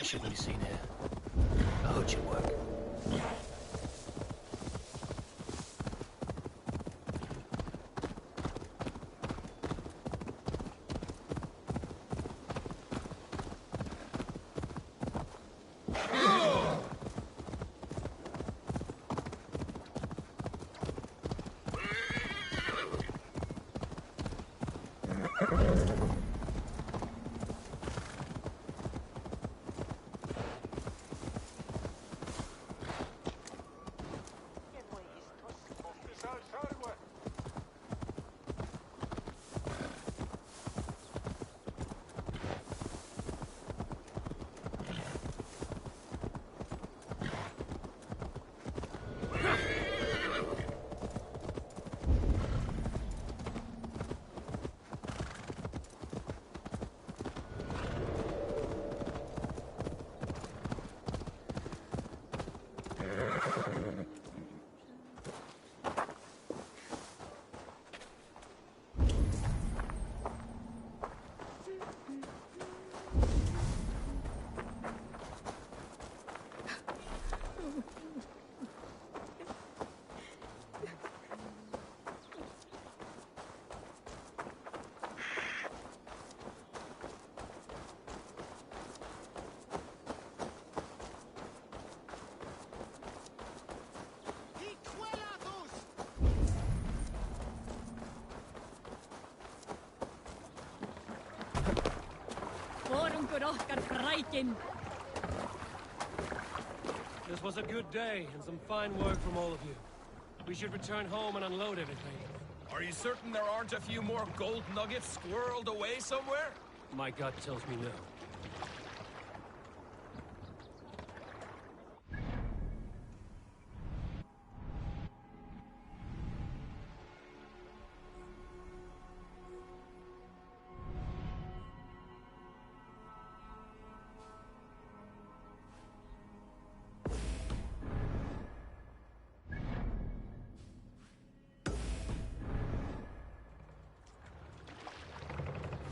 Shouldn't be seen here. I hope you work. This was a good day, and some fine work from all of you. We should return home and unload everything. Are you certain there aren't a few more gold nuggets squirreled away somewhere? My gut tells me no.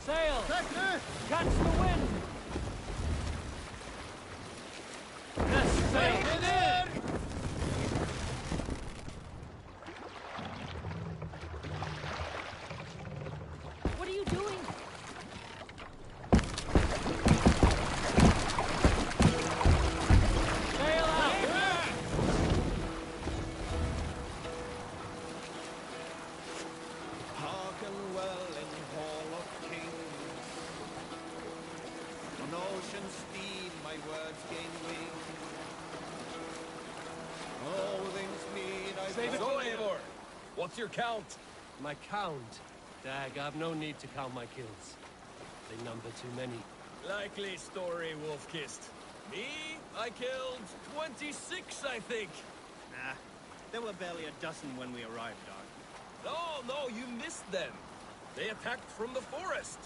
Sail! Catch the wind! Yes, sail! What are you doing? Sail out! Hearken well in hall of kings. On ocean steam my words gain wing. All things mean I... So, Eivor, what's your count? My count Dag, I've no need to count my kills. They number too many. Likely story, Wolf-Kissed. Me? I killed 26, I think. Nah, there were barely a dozen when we arrived, Dog. No, you missed them. They attacked from the forest.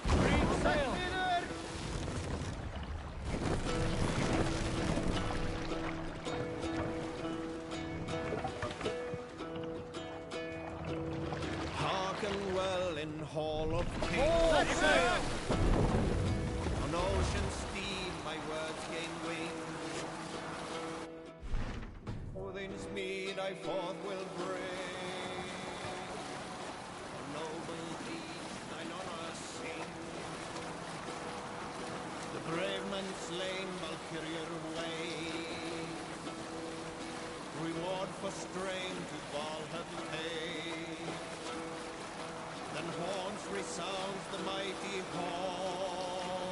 Green sail! Hearken well in Hall of Kings. All sail! On ocean steam my words gain wing. Within's mead I forth will bring. For noble deeds thine honor sing. The brave man slain Valkyrier way. Reward for strain to Valhalla pay. Then horns resounds the mighty horn.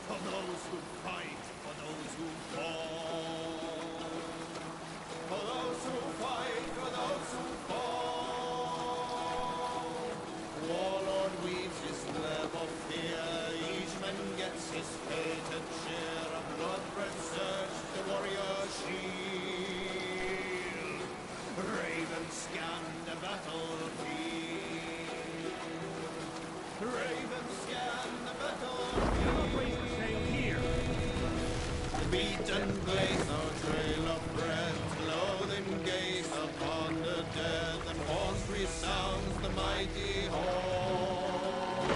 For those who fight, for those who fall. For those who fight, for those who fall. Warlord weaves his web of fear. Each man gets his fated share. A blood-red surge, the warrior shield. Ravens scan the battlefield. Ravens scan the battlefield. Here. The beaten blaze, no trail of breath. Loathing gaze upon the dead. And horns resounds the mighty horn.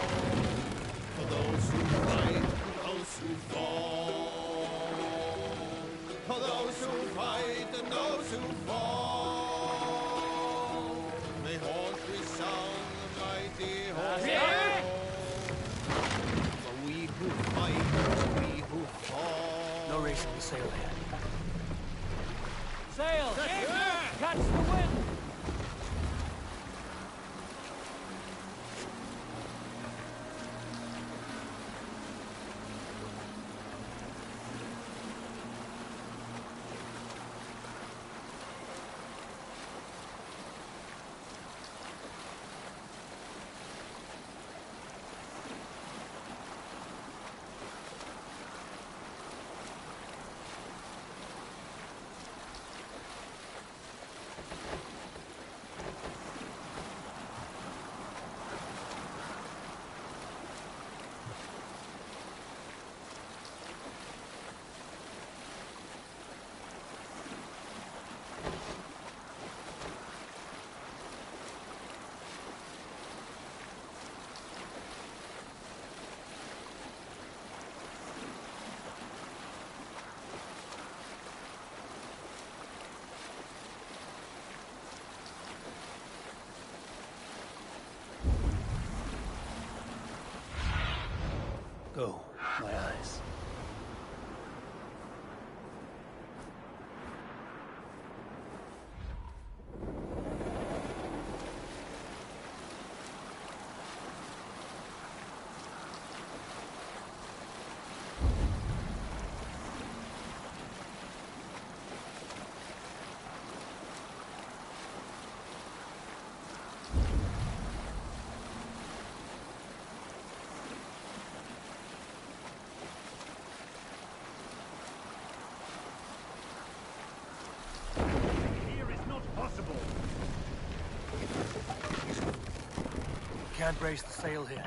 For those who fight, for those who fall. For those who fight and those who fall. May horns resound the mighty horn. For we who fight, we who fall. No raising the sail ahead. Sail! Catch the wind! Go, my eyes. Can't brace the sail here.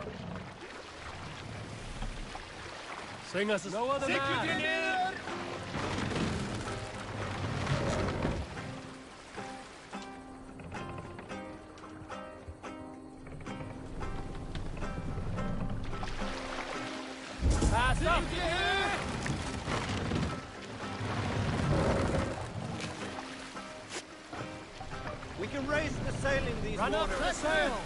Sing us no other man! Pass up! We can raise the sail in these Run waters. up the sail!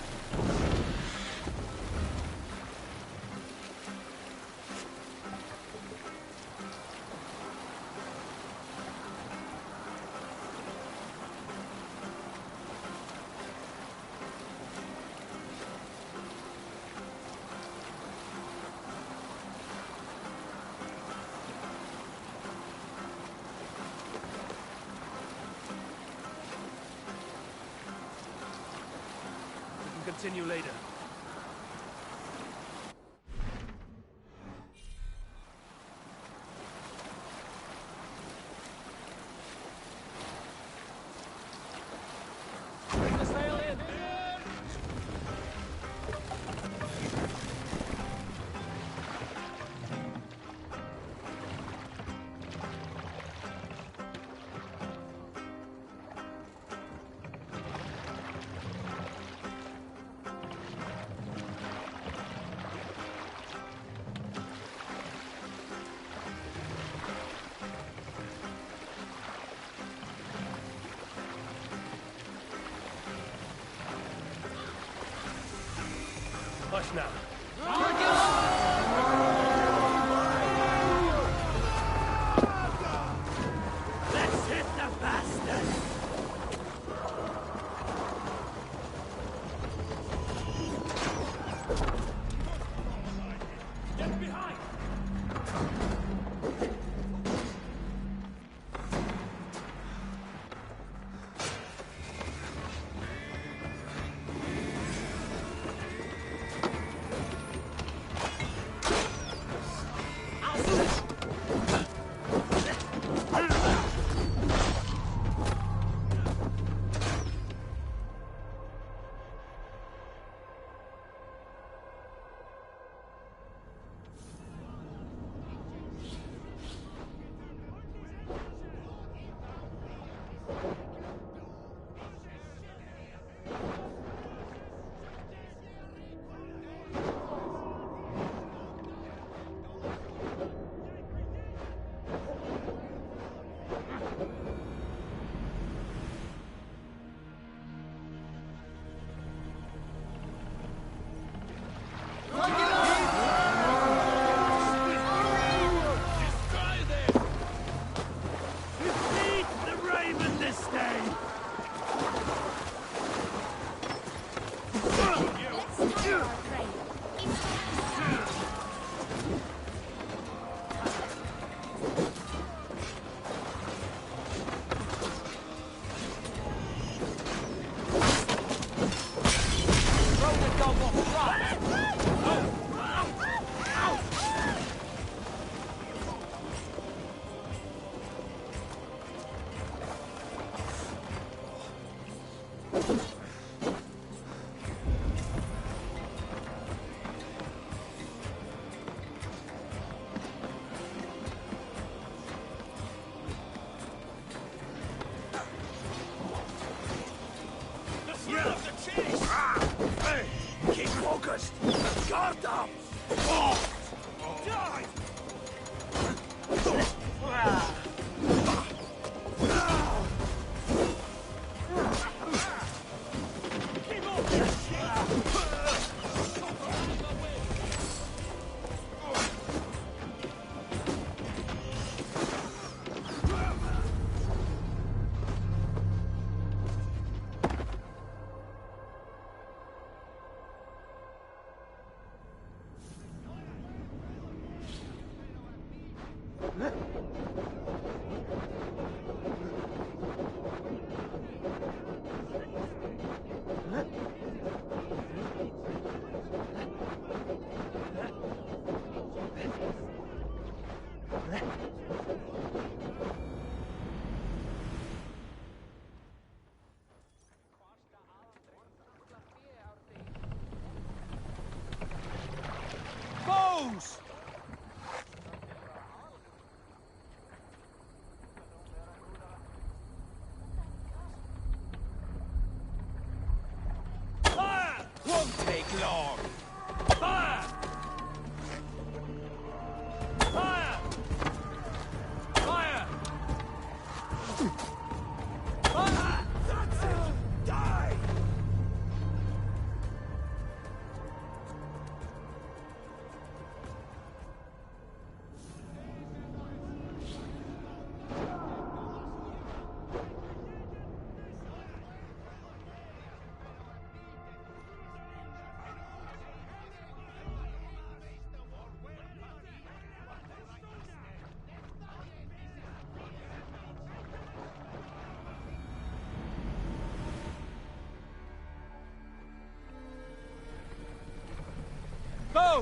continue later. Hush now. Let's hit the bastard! Get behind! Keep focused! Guard up! Die! Bones! Fire! Won't take long! Fire! Fire! Fire! Fire! That's it! Die!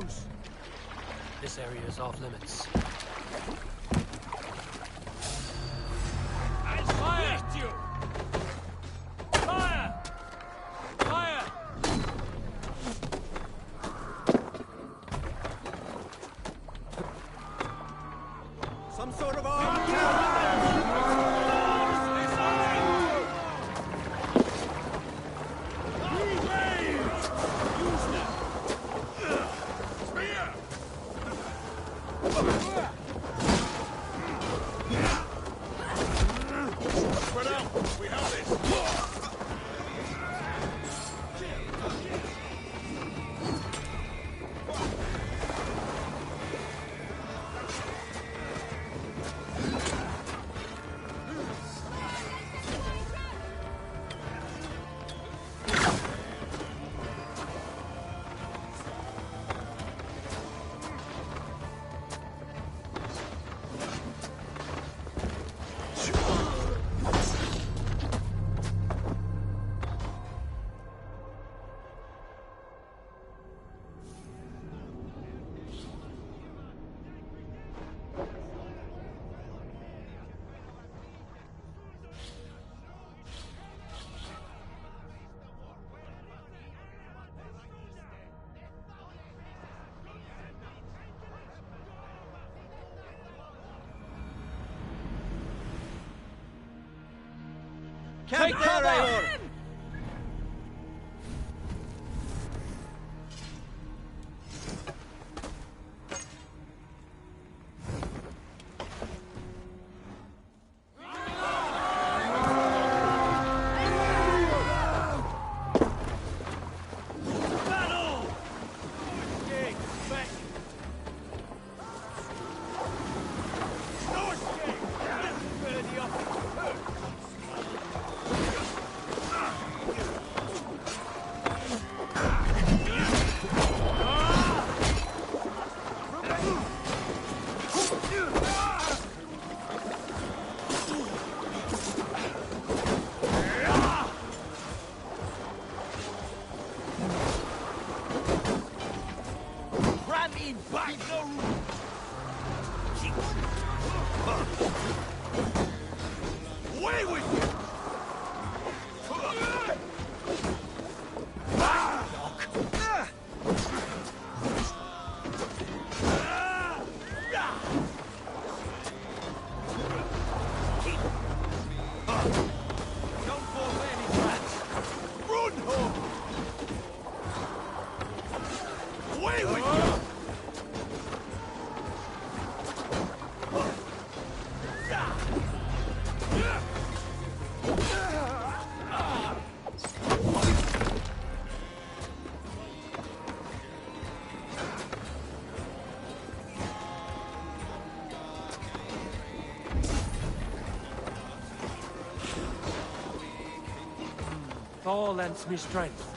goes! This area is off limits. I'll fire you! Fire! Fire! Some sort of arm! Spread out! We have this! Take cover! Away with you! Thor lends me strength.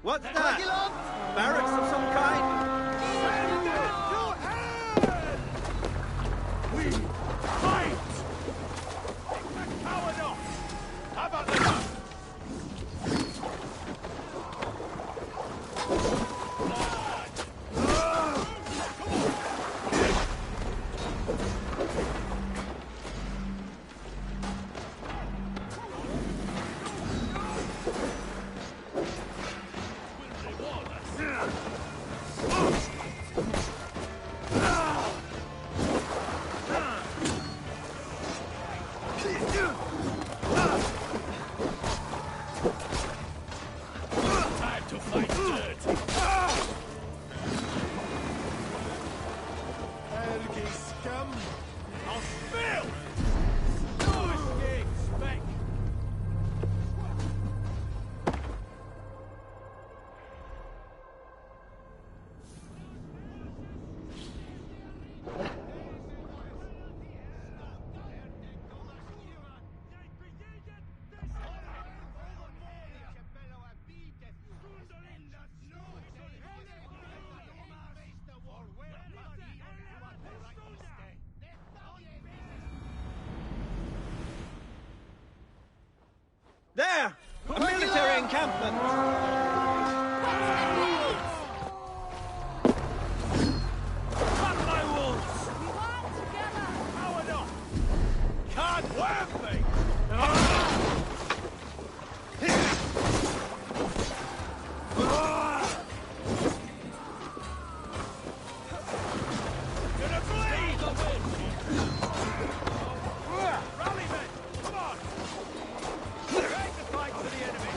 What's that? Barracks of some kind? We fight! Take that coward off! How about that? There! A military encampment! Run, my wolves! Powered up! Can't work me! Gonna bleed! Rally, men! Come on! Ready to fight for the enemy!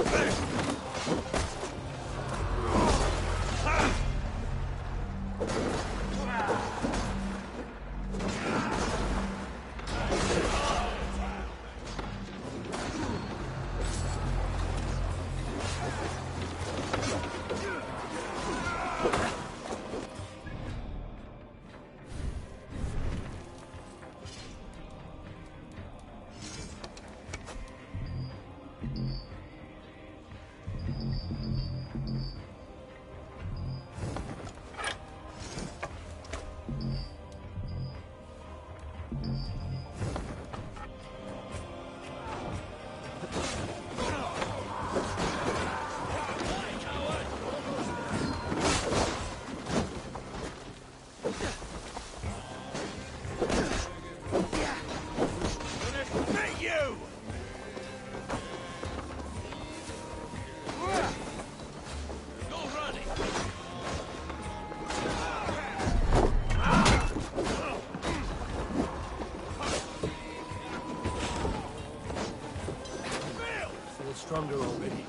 Stronger already.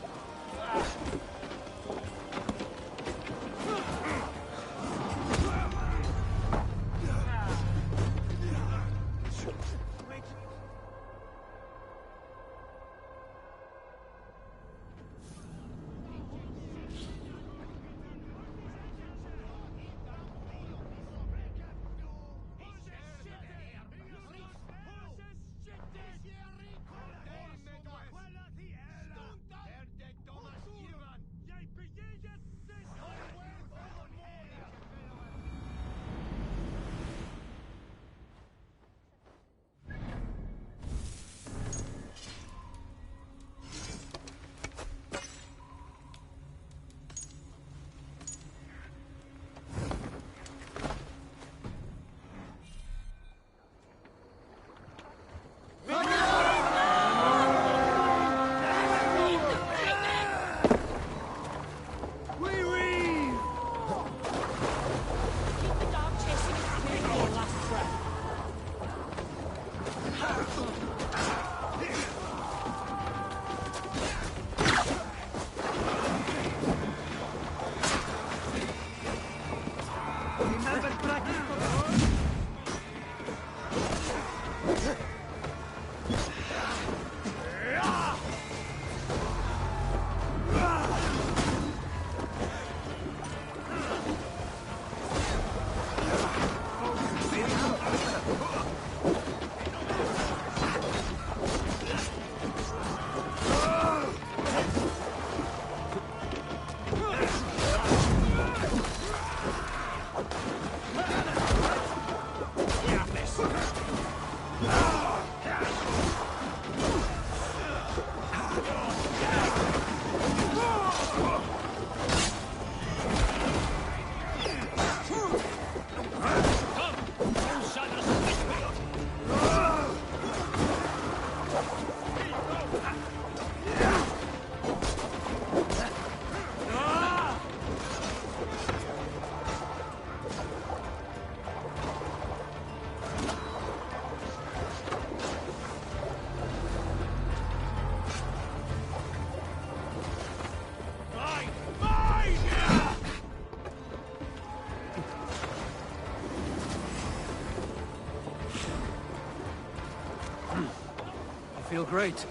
Feel great.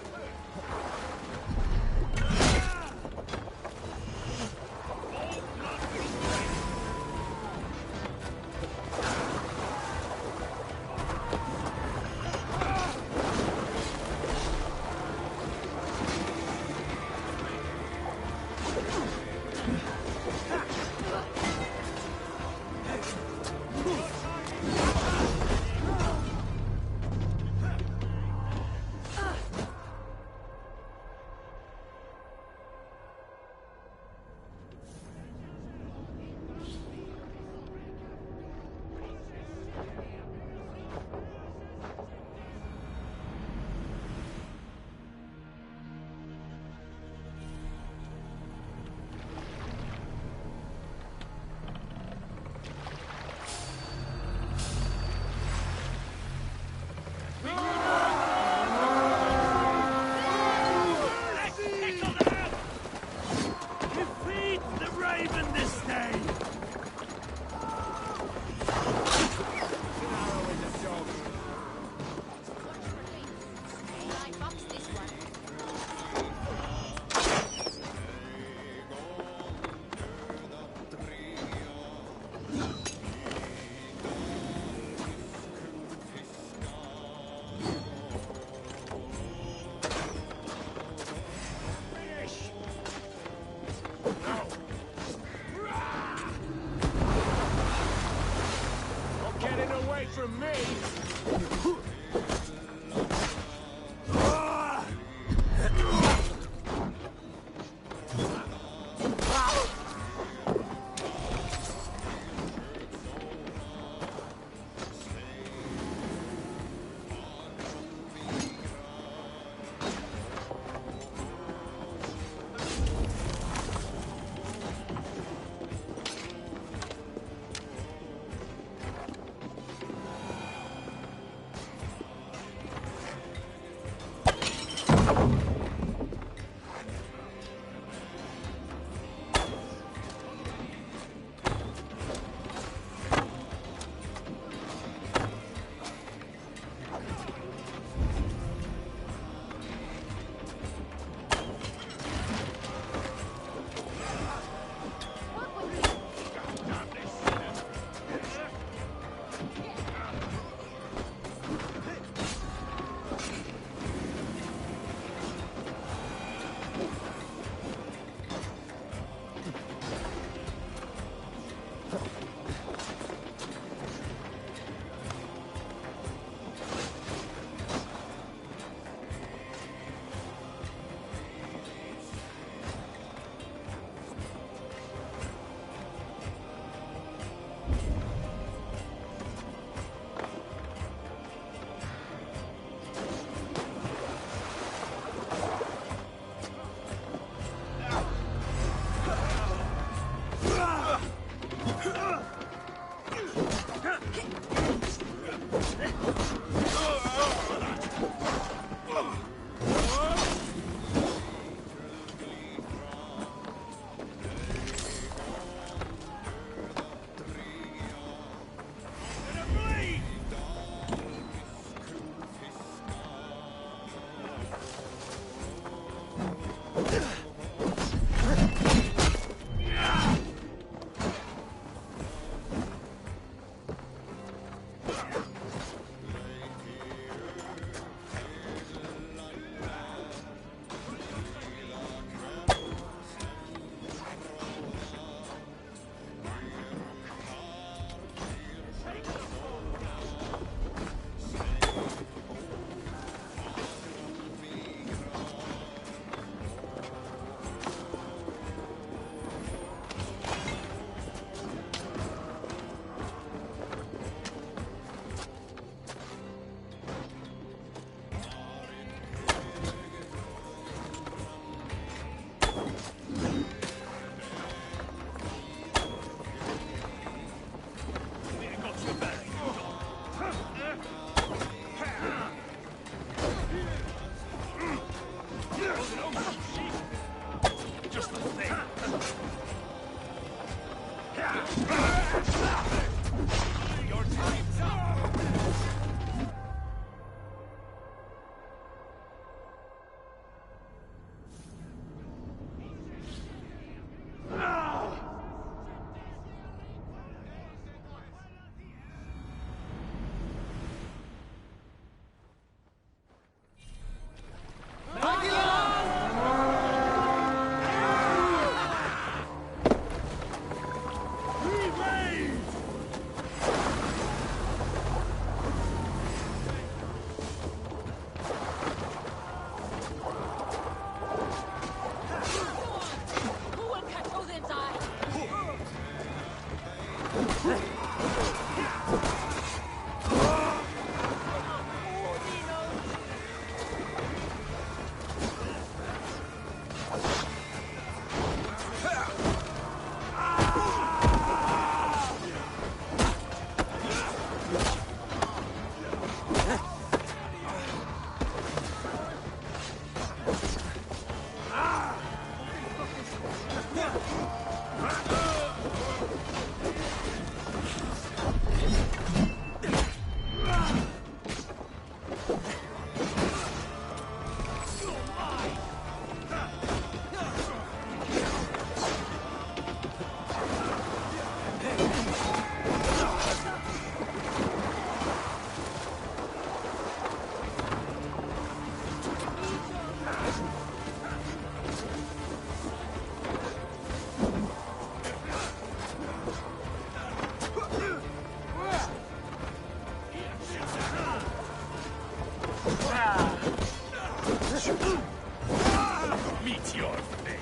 Meet your fate.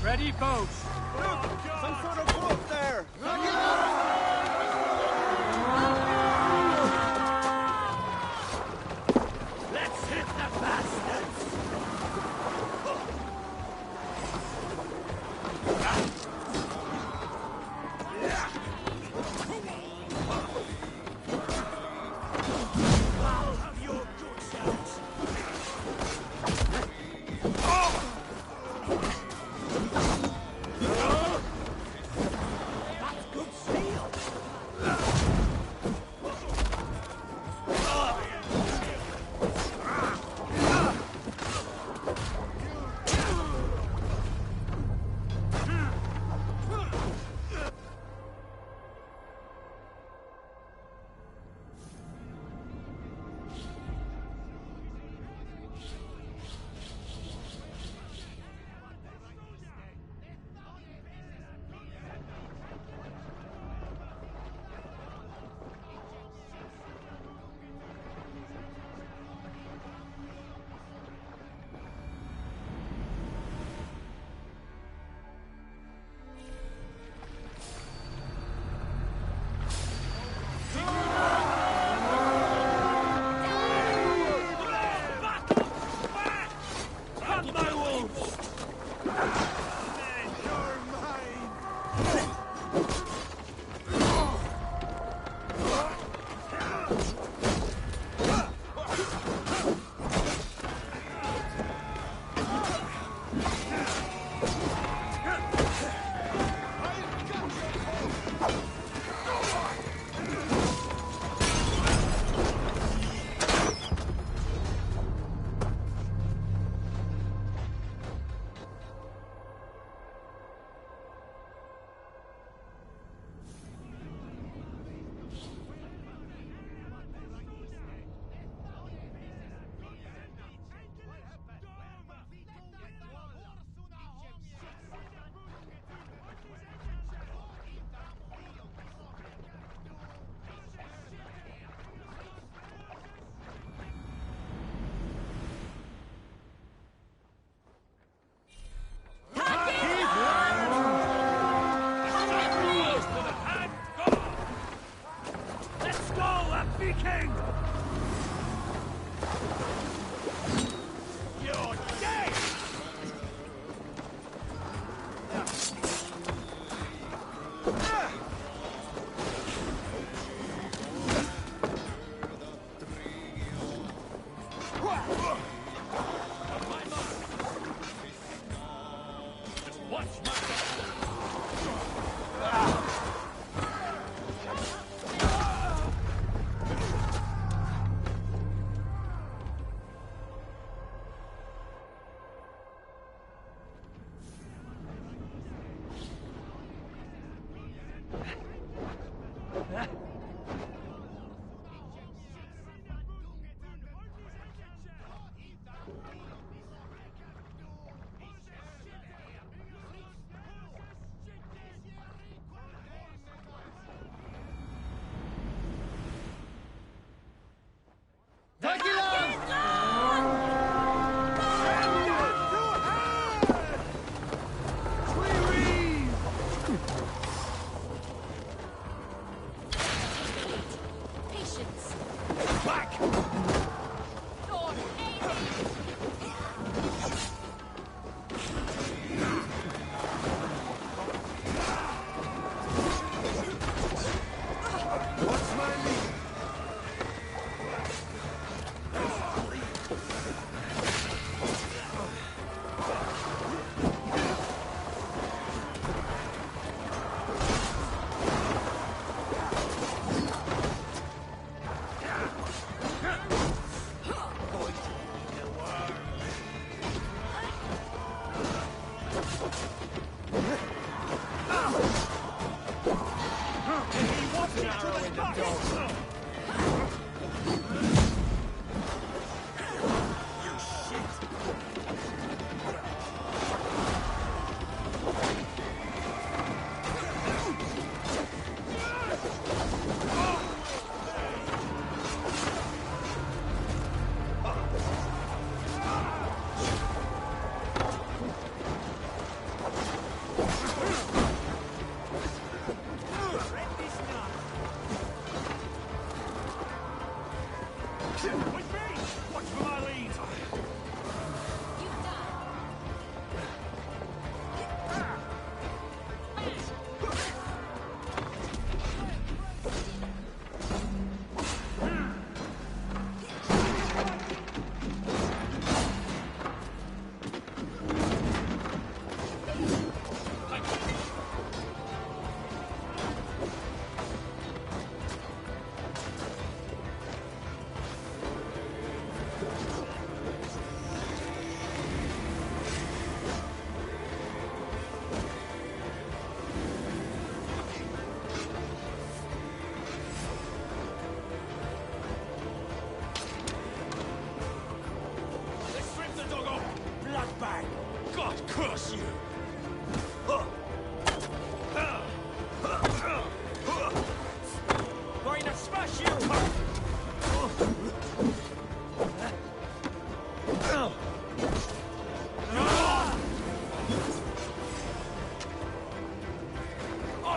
Ready, folks? Look! Some sort of boat there! Let's hit the bastards! I'll have your good scouts! That's good steel!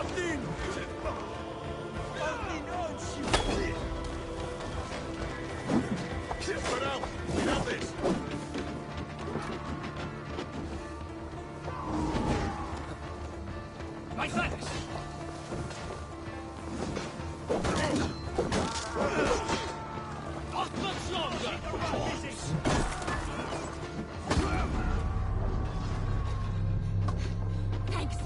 Martin! Martin, on, Spread out! We have this! My thanks! Not much longer! Thanks.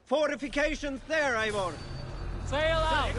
Fortifications there, Eivor. Sail out!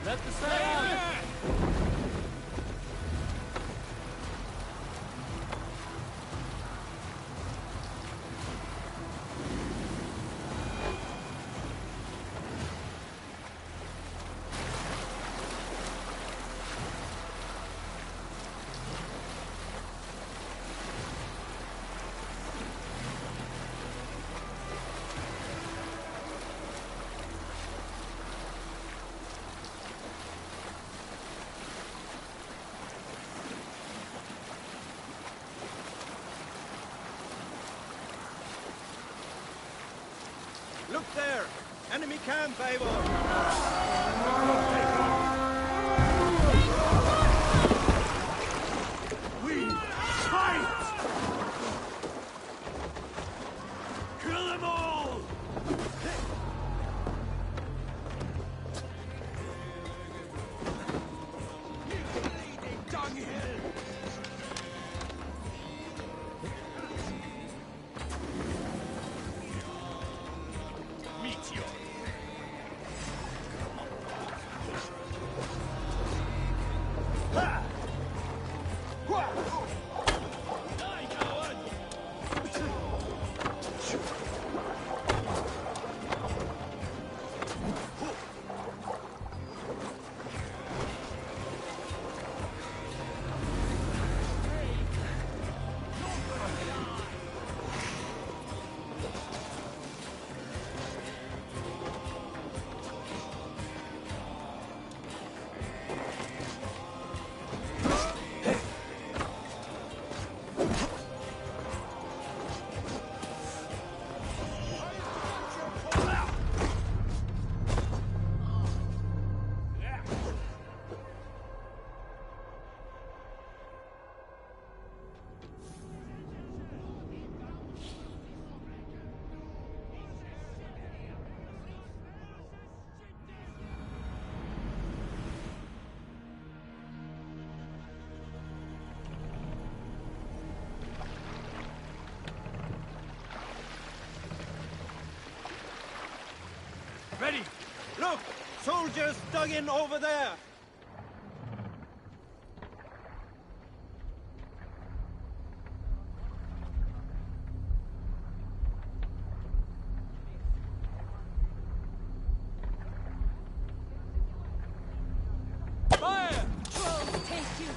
Let the sail out! Look there! Enemy camp, Eivor! We fight! Kill them all! Dunghill! Meteor! Ready! Look! Soldiers dug in over there! Fire! Trolls take you!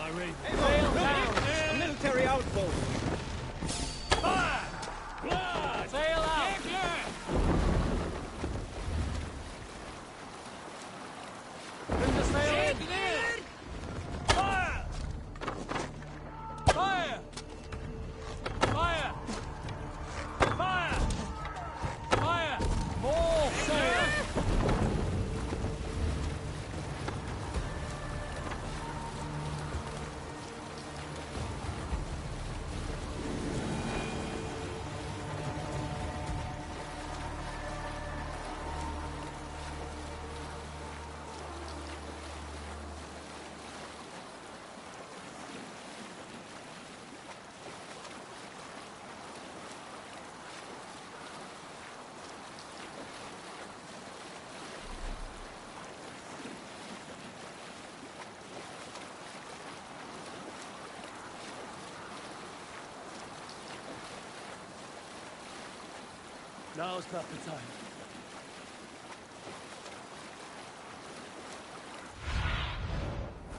Are ready. Hey, look, a military outpost. Fire! Blood! Sail out! Bring the sail in! Fire! Fire! Fire! Fire! Fire! More sail! Now's not the time.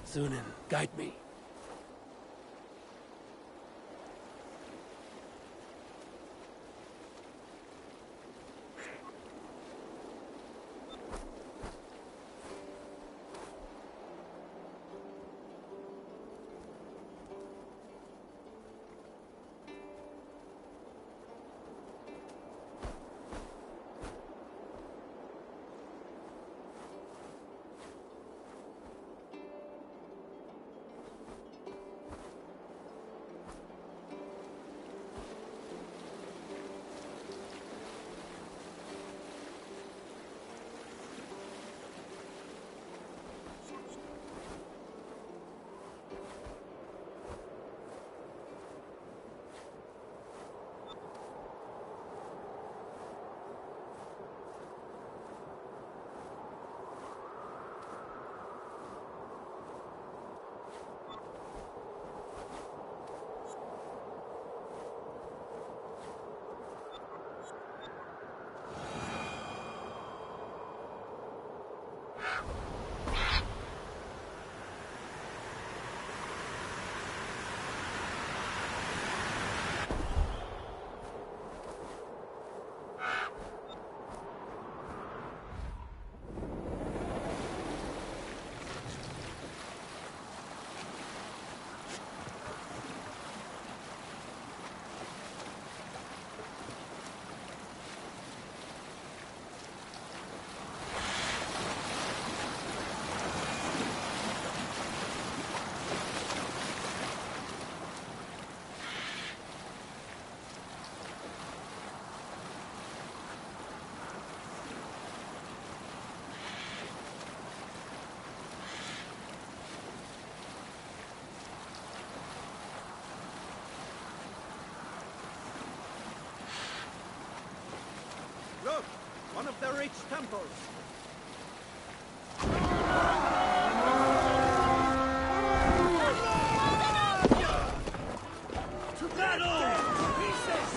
Sunan, guide me. Look, one of the rich temples. To battle! Pieces!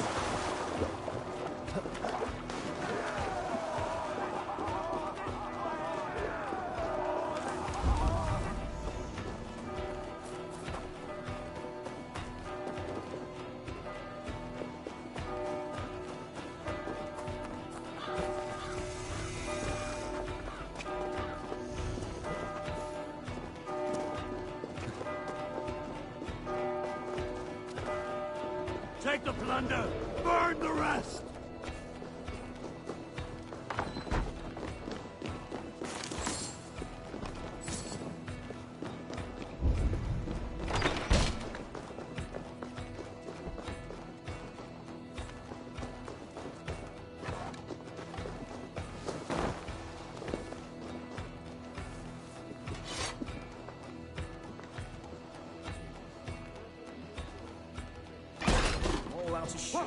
Take the plunder! Burn the rest! All out to shoot.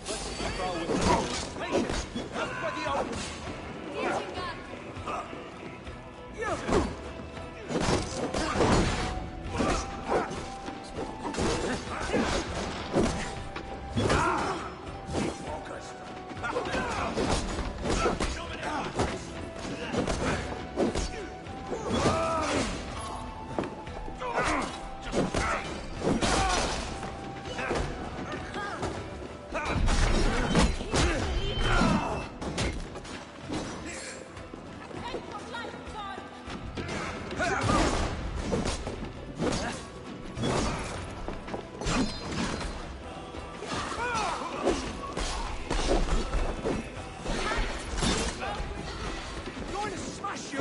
Let's keep our wits. Patience! Look for the open! Just Going to smash you!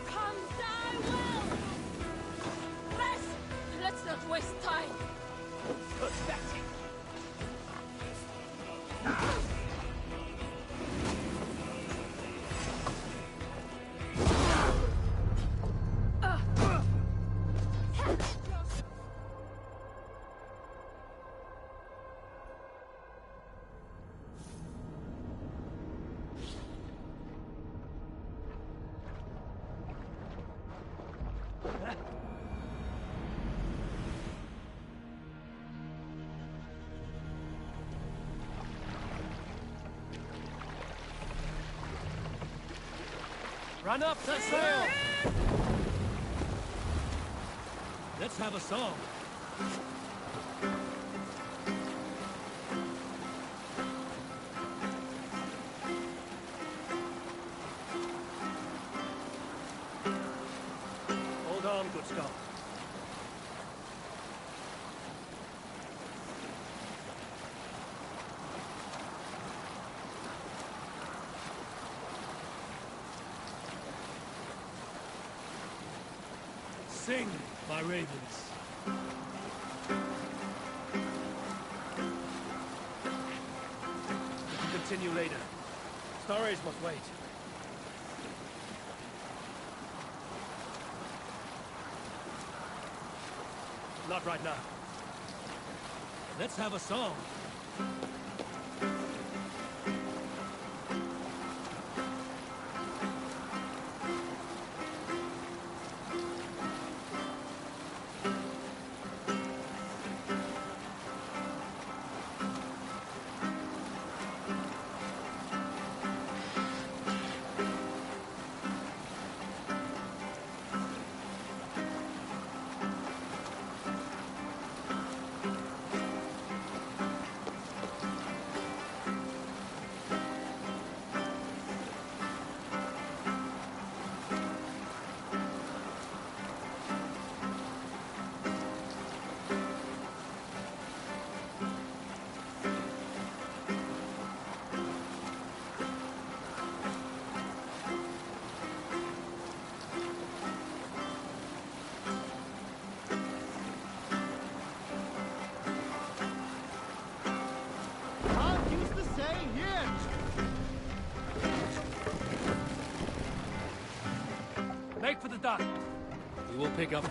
Come die well! Rest! Let's not waste time! Pathetic! Run up that sail! Let's have a song. Hold on, good Scott. Sing, my ravens. We can continue later. Stories must wait. Not right now. Let's have a song. Make for the dock. We will pick up.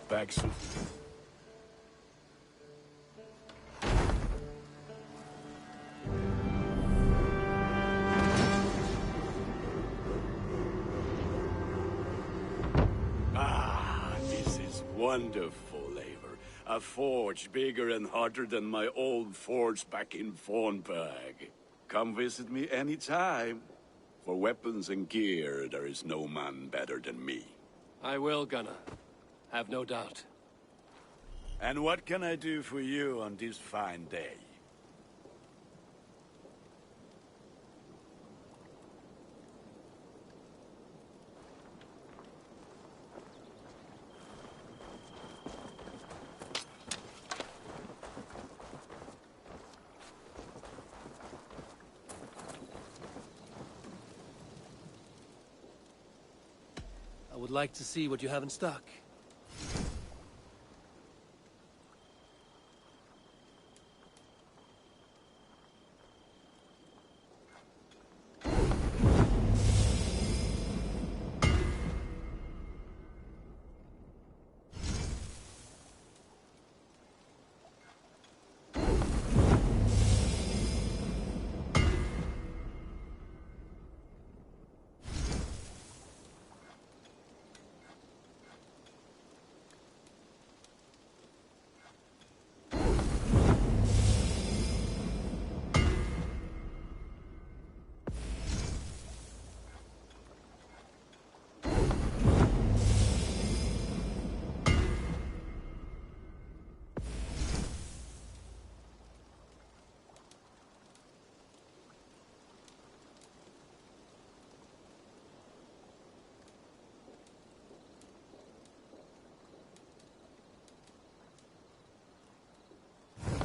Back soon. Wonderful, Eivor. A forge bigger and hotter than my old forge back in Fornburg. Come visit me anytime. For weapons and gear, there is no man better than me. I will, Gunnar. Have no doubt. And what can I do for you on this fine day? would like to see what you have in stock.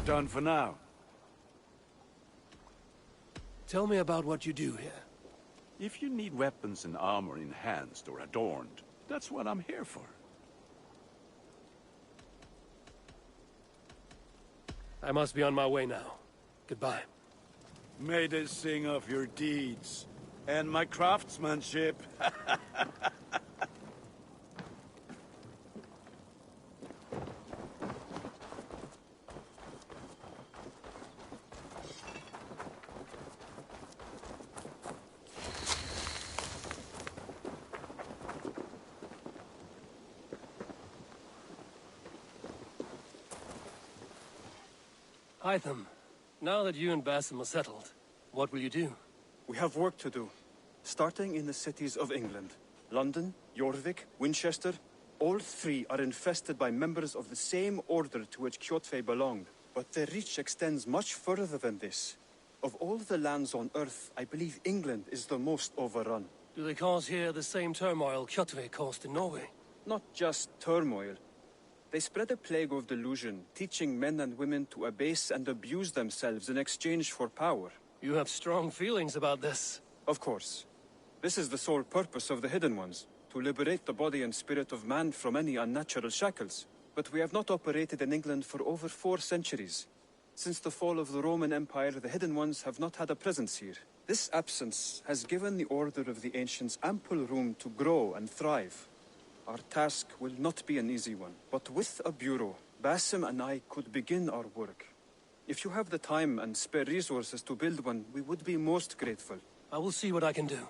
Done for now. Tell me about what you do here. If you need weapons and armor enhanced or adorned, that's what I'm here for. I must be on my way now. Goodbye. May they sing of your deeds and my craftsmanship. Hytham, now that you and Basim are settled, what will you do? We have work to do, starting in the cities of England. London, Jorvik, Winchester, all three are infested by members of the same order to which Kjotve belonged. But their reach extends much further than this. Of all the lands on Earth, I believe England is the most overrun. Do they cause here the same turmoil Kjotve caused in Norway? Not just turmoil. They spread a plague of delusion, teaching men and women to abase and abuse themselves in exchange for power. You have strong feelings about this. Of course. This is the sole purpose of the Hidden Ones, to liberate the body and spirit of man from any unnatural shackles. But we have not operated in England for over 4 centuries. Since the fall of the Roman Empire, the Hidden Ones have not had a presence here. This absence has given the Order of the Ancients ample room to grow and thrive. Our task will not be an easy one, but with a bureau, Basim and I could begin our work. If you have the time and spare resources to build one, we would be most grateful. I will see what I can do.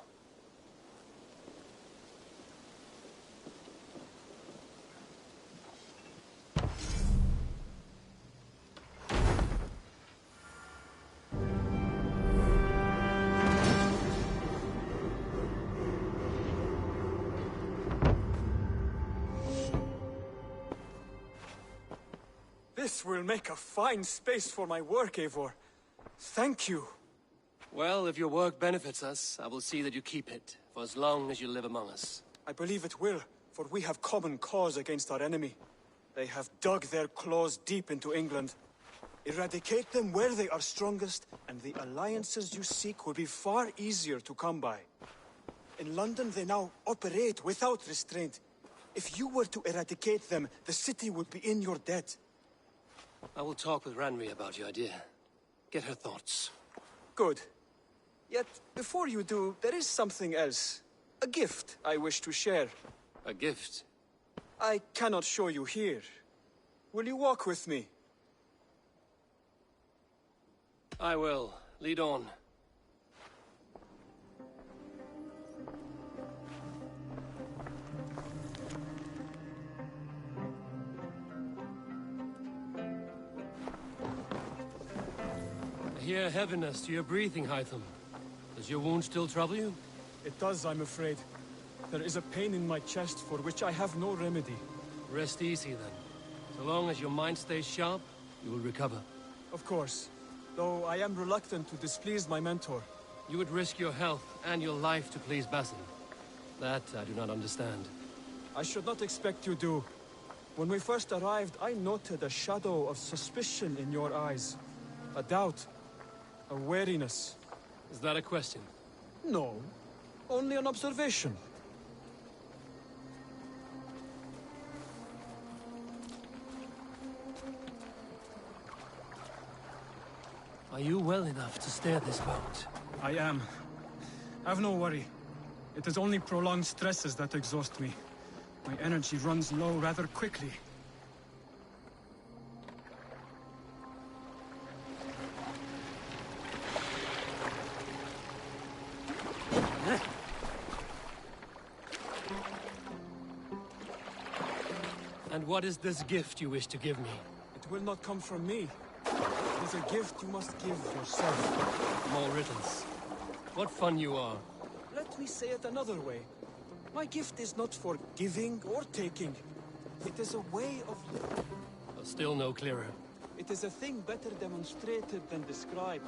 This will make a fine space for my work, Eivor. Thank you. Well, if your work benefits us, I will see that you keep it, for as long as you live among us. I believe it will, for we have common cause against our enemy. They have dug their claws deep into England. Eradicate them where they are strongest, and the alliances you seek will be far easier to come by. In London, they now operate without restraint. If you were to eradicate them, the city would be in your debt. I will talk with Ranri about your idea. Get her thoughts. Good. Yet, before you do, there is something else. A gift I wish to share. A gift? I cannot show you here. Will you walk with me? I will. Lead on. I hear heaviness to your breathing, Hytham. Does your wound still trouble you? It does, I'm afraid. There is a pain in my chest for which I have no remedy. Rest easy, then. So long as your mind stays sharp, you will recover. Of course. Though I am reluctant to displease my mentor. You would risk your health and your life to please Basim. That I do not understand. I should not expect you do. When we first arrived, I noted a shadow of suspicion in your eyes. A doubt. A wariness. Is that a question? No. Only an observation. Are you well enough to steer this boat? I am. Have no worry. It is only prolonged stresses that exhaust me. My energy runs low rather quickly. And what is this gift you wish to give me? It will not come from me. It is a gift you must give yourself. More riddles. What fun you are. Let me say it another way. My gift is not for giving or taking. It is a way of living. Still no clearer. It is a thing better demonstrated than described.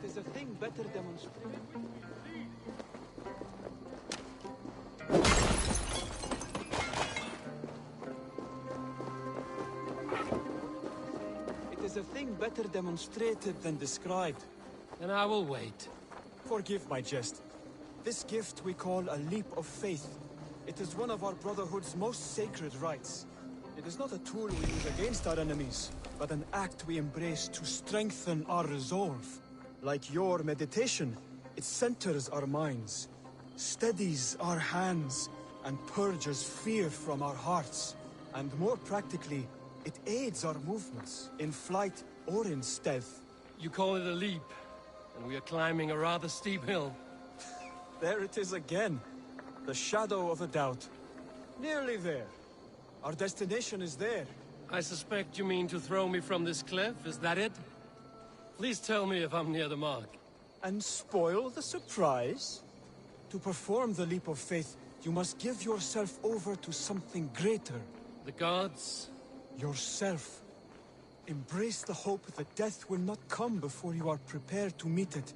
It is a thing better demonstrated. It is a thing better demonstrated than described. Then I will wait. Forgive my jest. This gift we call a leap of faith. It is one of our Brotherhood's most sacred rites. It is not a tool we use against our enemies, but an act we embrace to strengthen our resolve. Like your meditation, it centers our minds, steadies our hands, and purges fear from our hearts. And more practically, it aids our movements, in flight or in stealth. You call it a leap, and we are climbing a rather steep hill. There it is again. The shadow of a doubt. Nearly there. Our destination is there. I suspect you mean to throw me from this cliff, is that it? Please tell me if I'm near the mark. And spoil the surprise? To perform the leap of faith, you must give yourself over to something greater. The gods? Yourself. Embrace the hope that death will not come before you are prepared to meet it.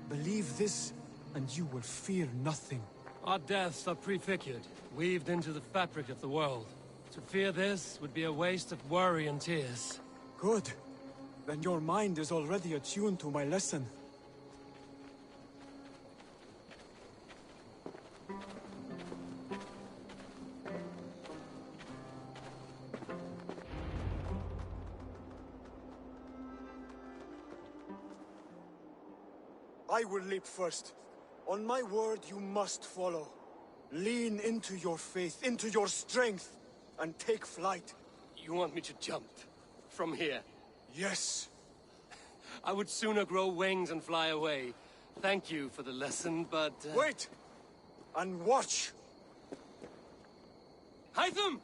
Believe this, and you will fear nothing. Our deaths are prefigured, weaved into the fabric of the world. To fear this would be a waste of worry and tears. Good. Then your mind is already attuned to my lesson. I will leap first. On my word, you must follow. Lean into your faith, into your strength, and take flight. You want me to jump? From here? Yes. I would sooner grow wings and fly away. Thank you for the lesson, but... Wait! And watch! Hytham!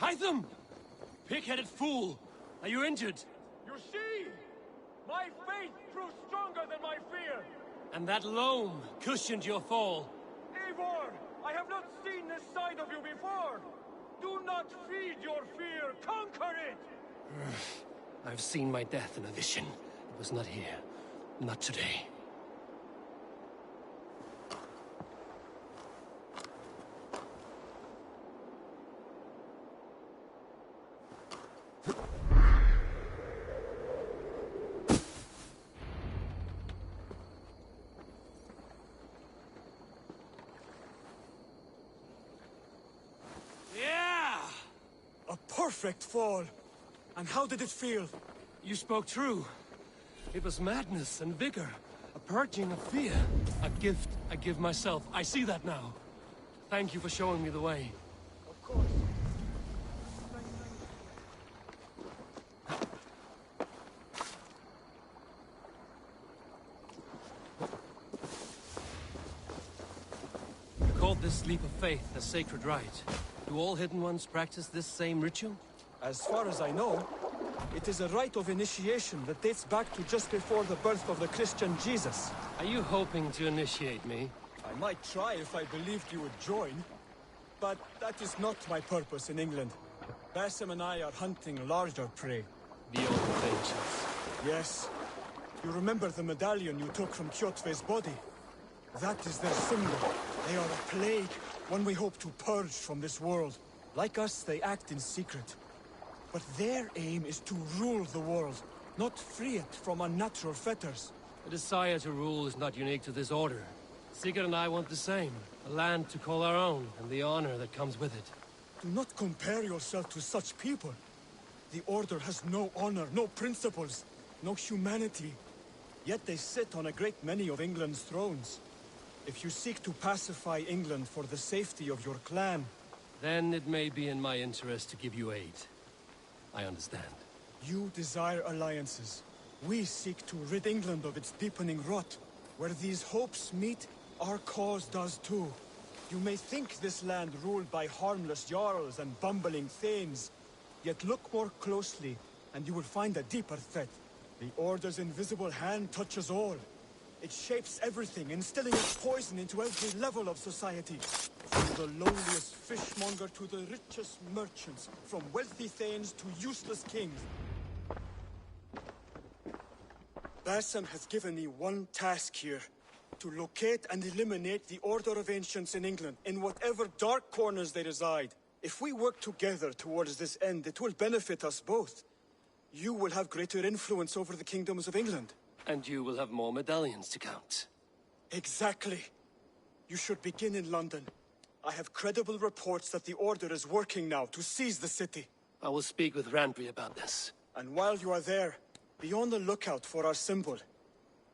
Hytham! Pig-headed fool! Are you injured? You see? My faith grew stronger than my fear! And that loam cushioned your fall. Eivor, I have not seen this side of you before! Do not feed your fear, conquer it! I've seen my death in a vision. It was not here. Not today. Perfect fall. And how did it feel? You spoke true. It was madness and vigor. A purging of fear. A gift I give myself. I see that now. Thank you for showing me the way. Of course. You called this leap of faith a sacred rite. Do all Hidden Ones practice this same ritual? As far as I know, it is a rite of initiation that dates back to just before the birth of the Christian Jesus. Are you hoping to initiate me? I might try if I believed you would join. But that is not my purpose in England. Basim and I are hunting larger prey. The old ancients. Yes. You remember the medallion you took from Kjotve's body? That is their symbol. They are a plague, one we hope to purge from this world. Like us, they act in secret. But their aim is to rule the world, not free it from unnatural fetters. The desire to rule is not unique to this order. Sigurd and I want the same. A land to call our own, and the honor that comes with it. Do not compare yourself to such people. The Order has no honor, no principles, no humanity. Yet they sit on a great many of England's thrones. If you seek to pacify England for the safety of your clan... Then it may be in my interest to give you aid. I understand. You desire alliances. We seek to rid England of its deepening rot. Where these hopes meet, our cause does too. You may think this land ruled by harmless jarls and bumbling thanes. Yet look more closely, and you will find a deeper threat. The Order's invisible hand touches all. It shapes everything, instilling its poison into every level of society. From the lowliest fishmonger to the richest merchants, from wealthy thanes to useless kings. Bassam has given me one task here. To locate and eliminate the Order of Ancients in England, in whatever dark corners they reside. If we work together towards this end, it will benefit us both. You will have greater influence over the kingdoms of England. And you will have more medallions to count. Exactly. You should begin in London. I have credible reports that the Order is working now to seize the city. I will speak with Randry about this. And while you are there, be on the lookout for our symbol.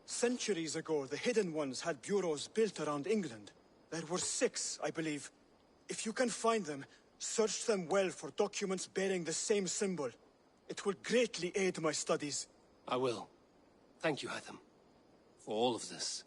Centuries ago, the Hidden Ones had bureaus built around England. There were 6, I believe. If you can find them, search them well for documents bearing the same symbol. It will greatly aid my studies. I will. Thank you, Hytham, for all of this.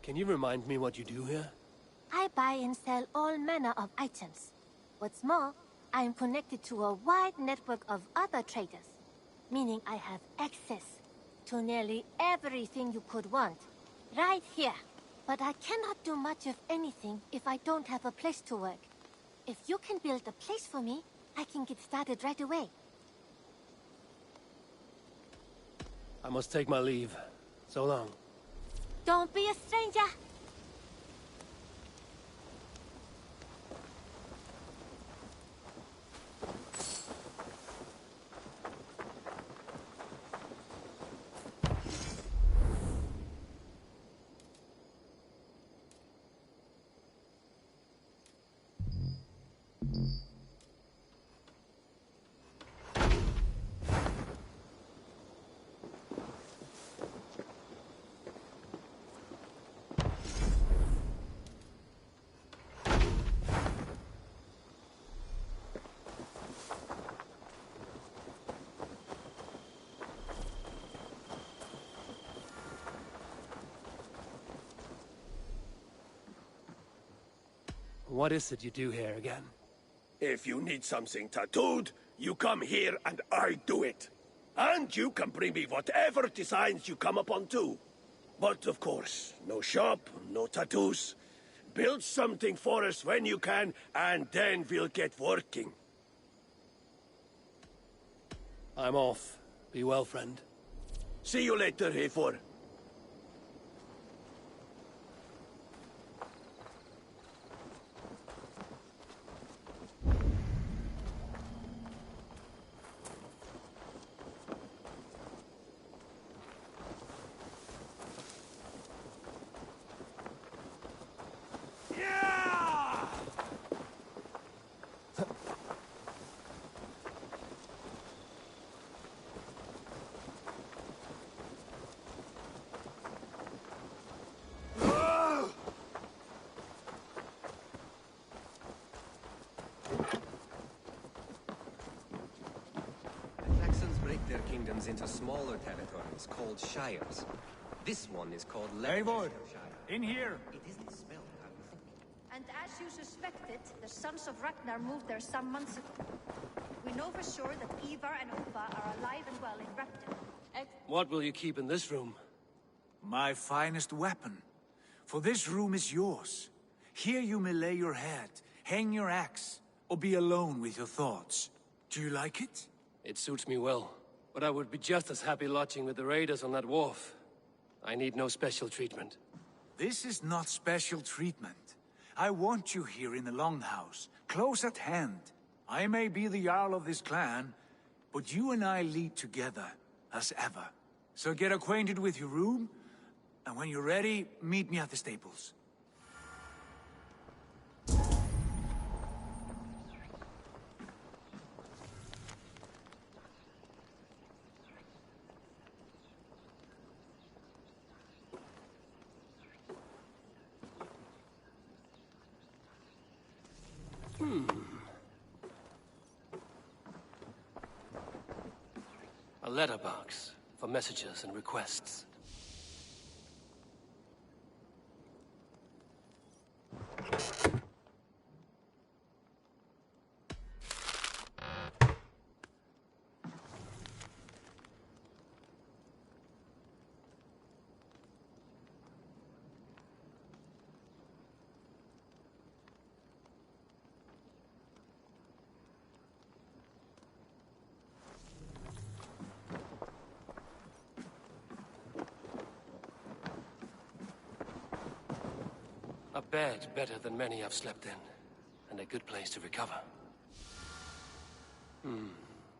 Can you remind me what you do here? I buy and sell all manner of items. What's more, I am connected to a wide network of other traders, meaning I have access to nearly everything you could want, right here. But I cannot do much of anything if I don't have a place to work. If you can build a place for me, I can get started right away. I must take my leave. So long. Don't be a stranger. What is it you do here again? If you need something tattooed, you come here and I do it. And you can bring me whatever designs you come upon too. But of course, no shop, no tattoos. Build something for us when you can, and then we'll get working. I'm off. Be well, friend. See you later, Heifor. kingdoms into smaller territories called shires. This one is called Eivor, Shire. in here! It isn't spelled how you think. And as you suspected, the Sons of Ragnar moved there some months ago. We know for sure that Ivar and Opa are alive and well in Repton. What will you keep in this room? My finest weapon. For this room is yours. Here you may lay your head, hang your axe, or be alone with your thoughts. Do you like it? It suits me well. But I would be just as happy lodging with the raiders on that wharf. I need no special treatment. This is not special treatment. I want you here in the Longhouse, close at hand. I may be the Jarl of this clan, but you and I lead together, as ever. So get acquainted with your room, and when you're ready, meet me at the stables. A letterbox for messages and requests. A bed better than many I've slept in, and a good place to recover.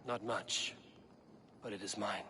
Not much, but it is mine.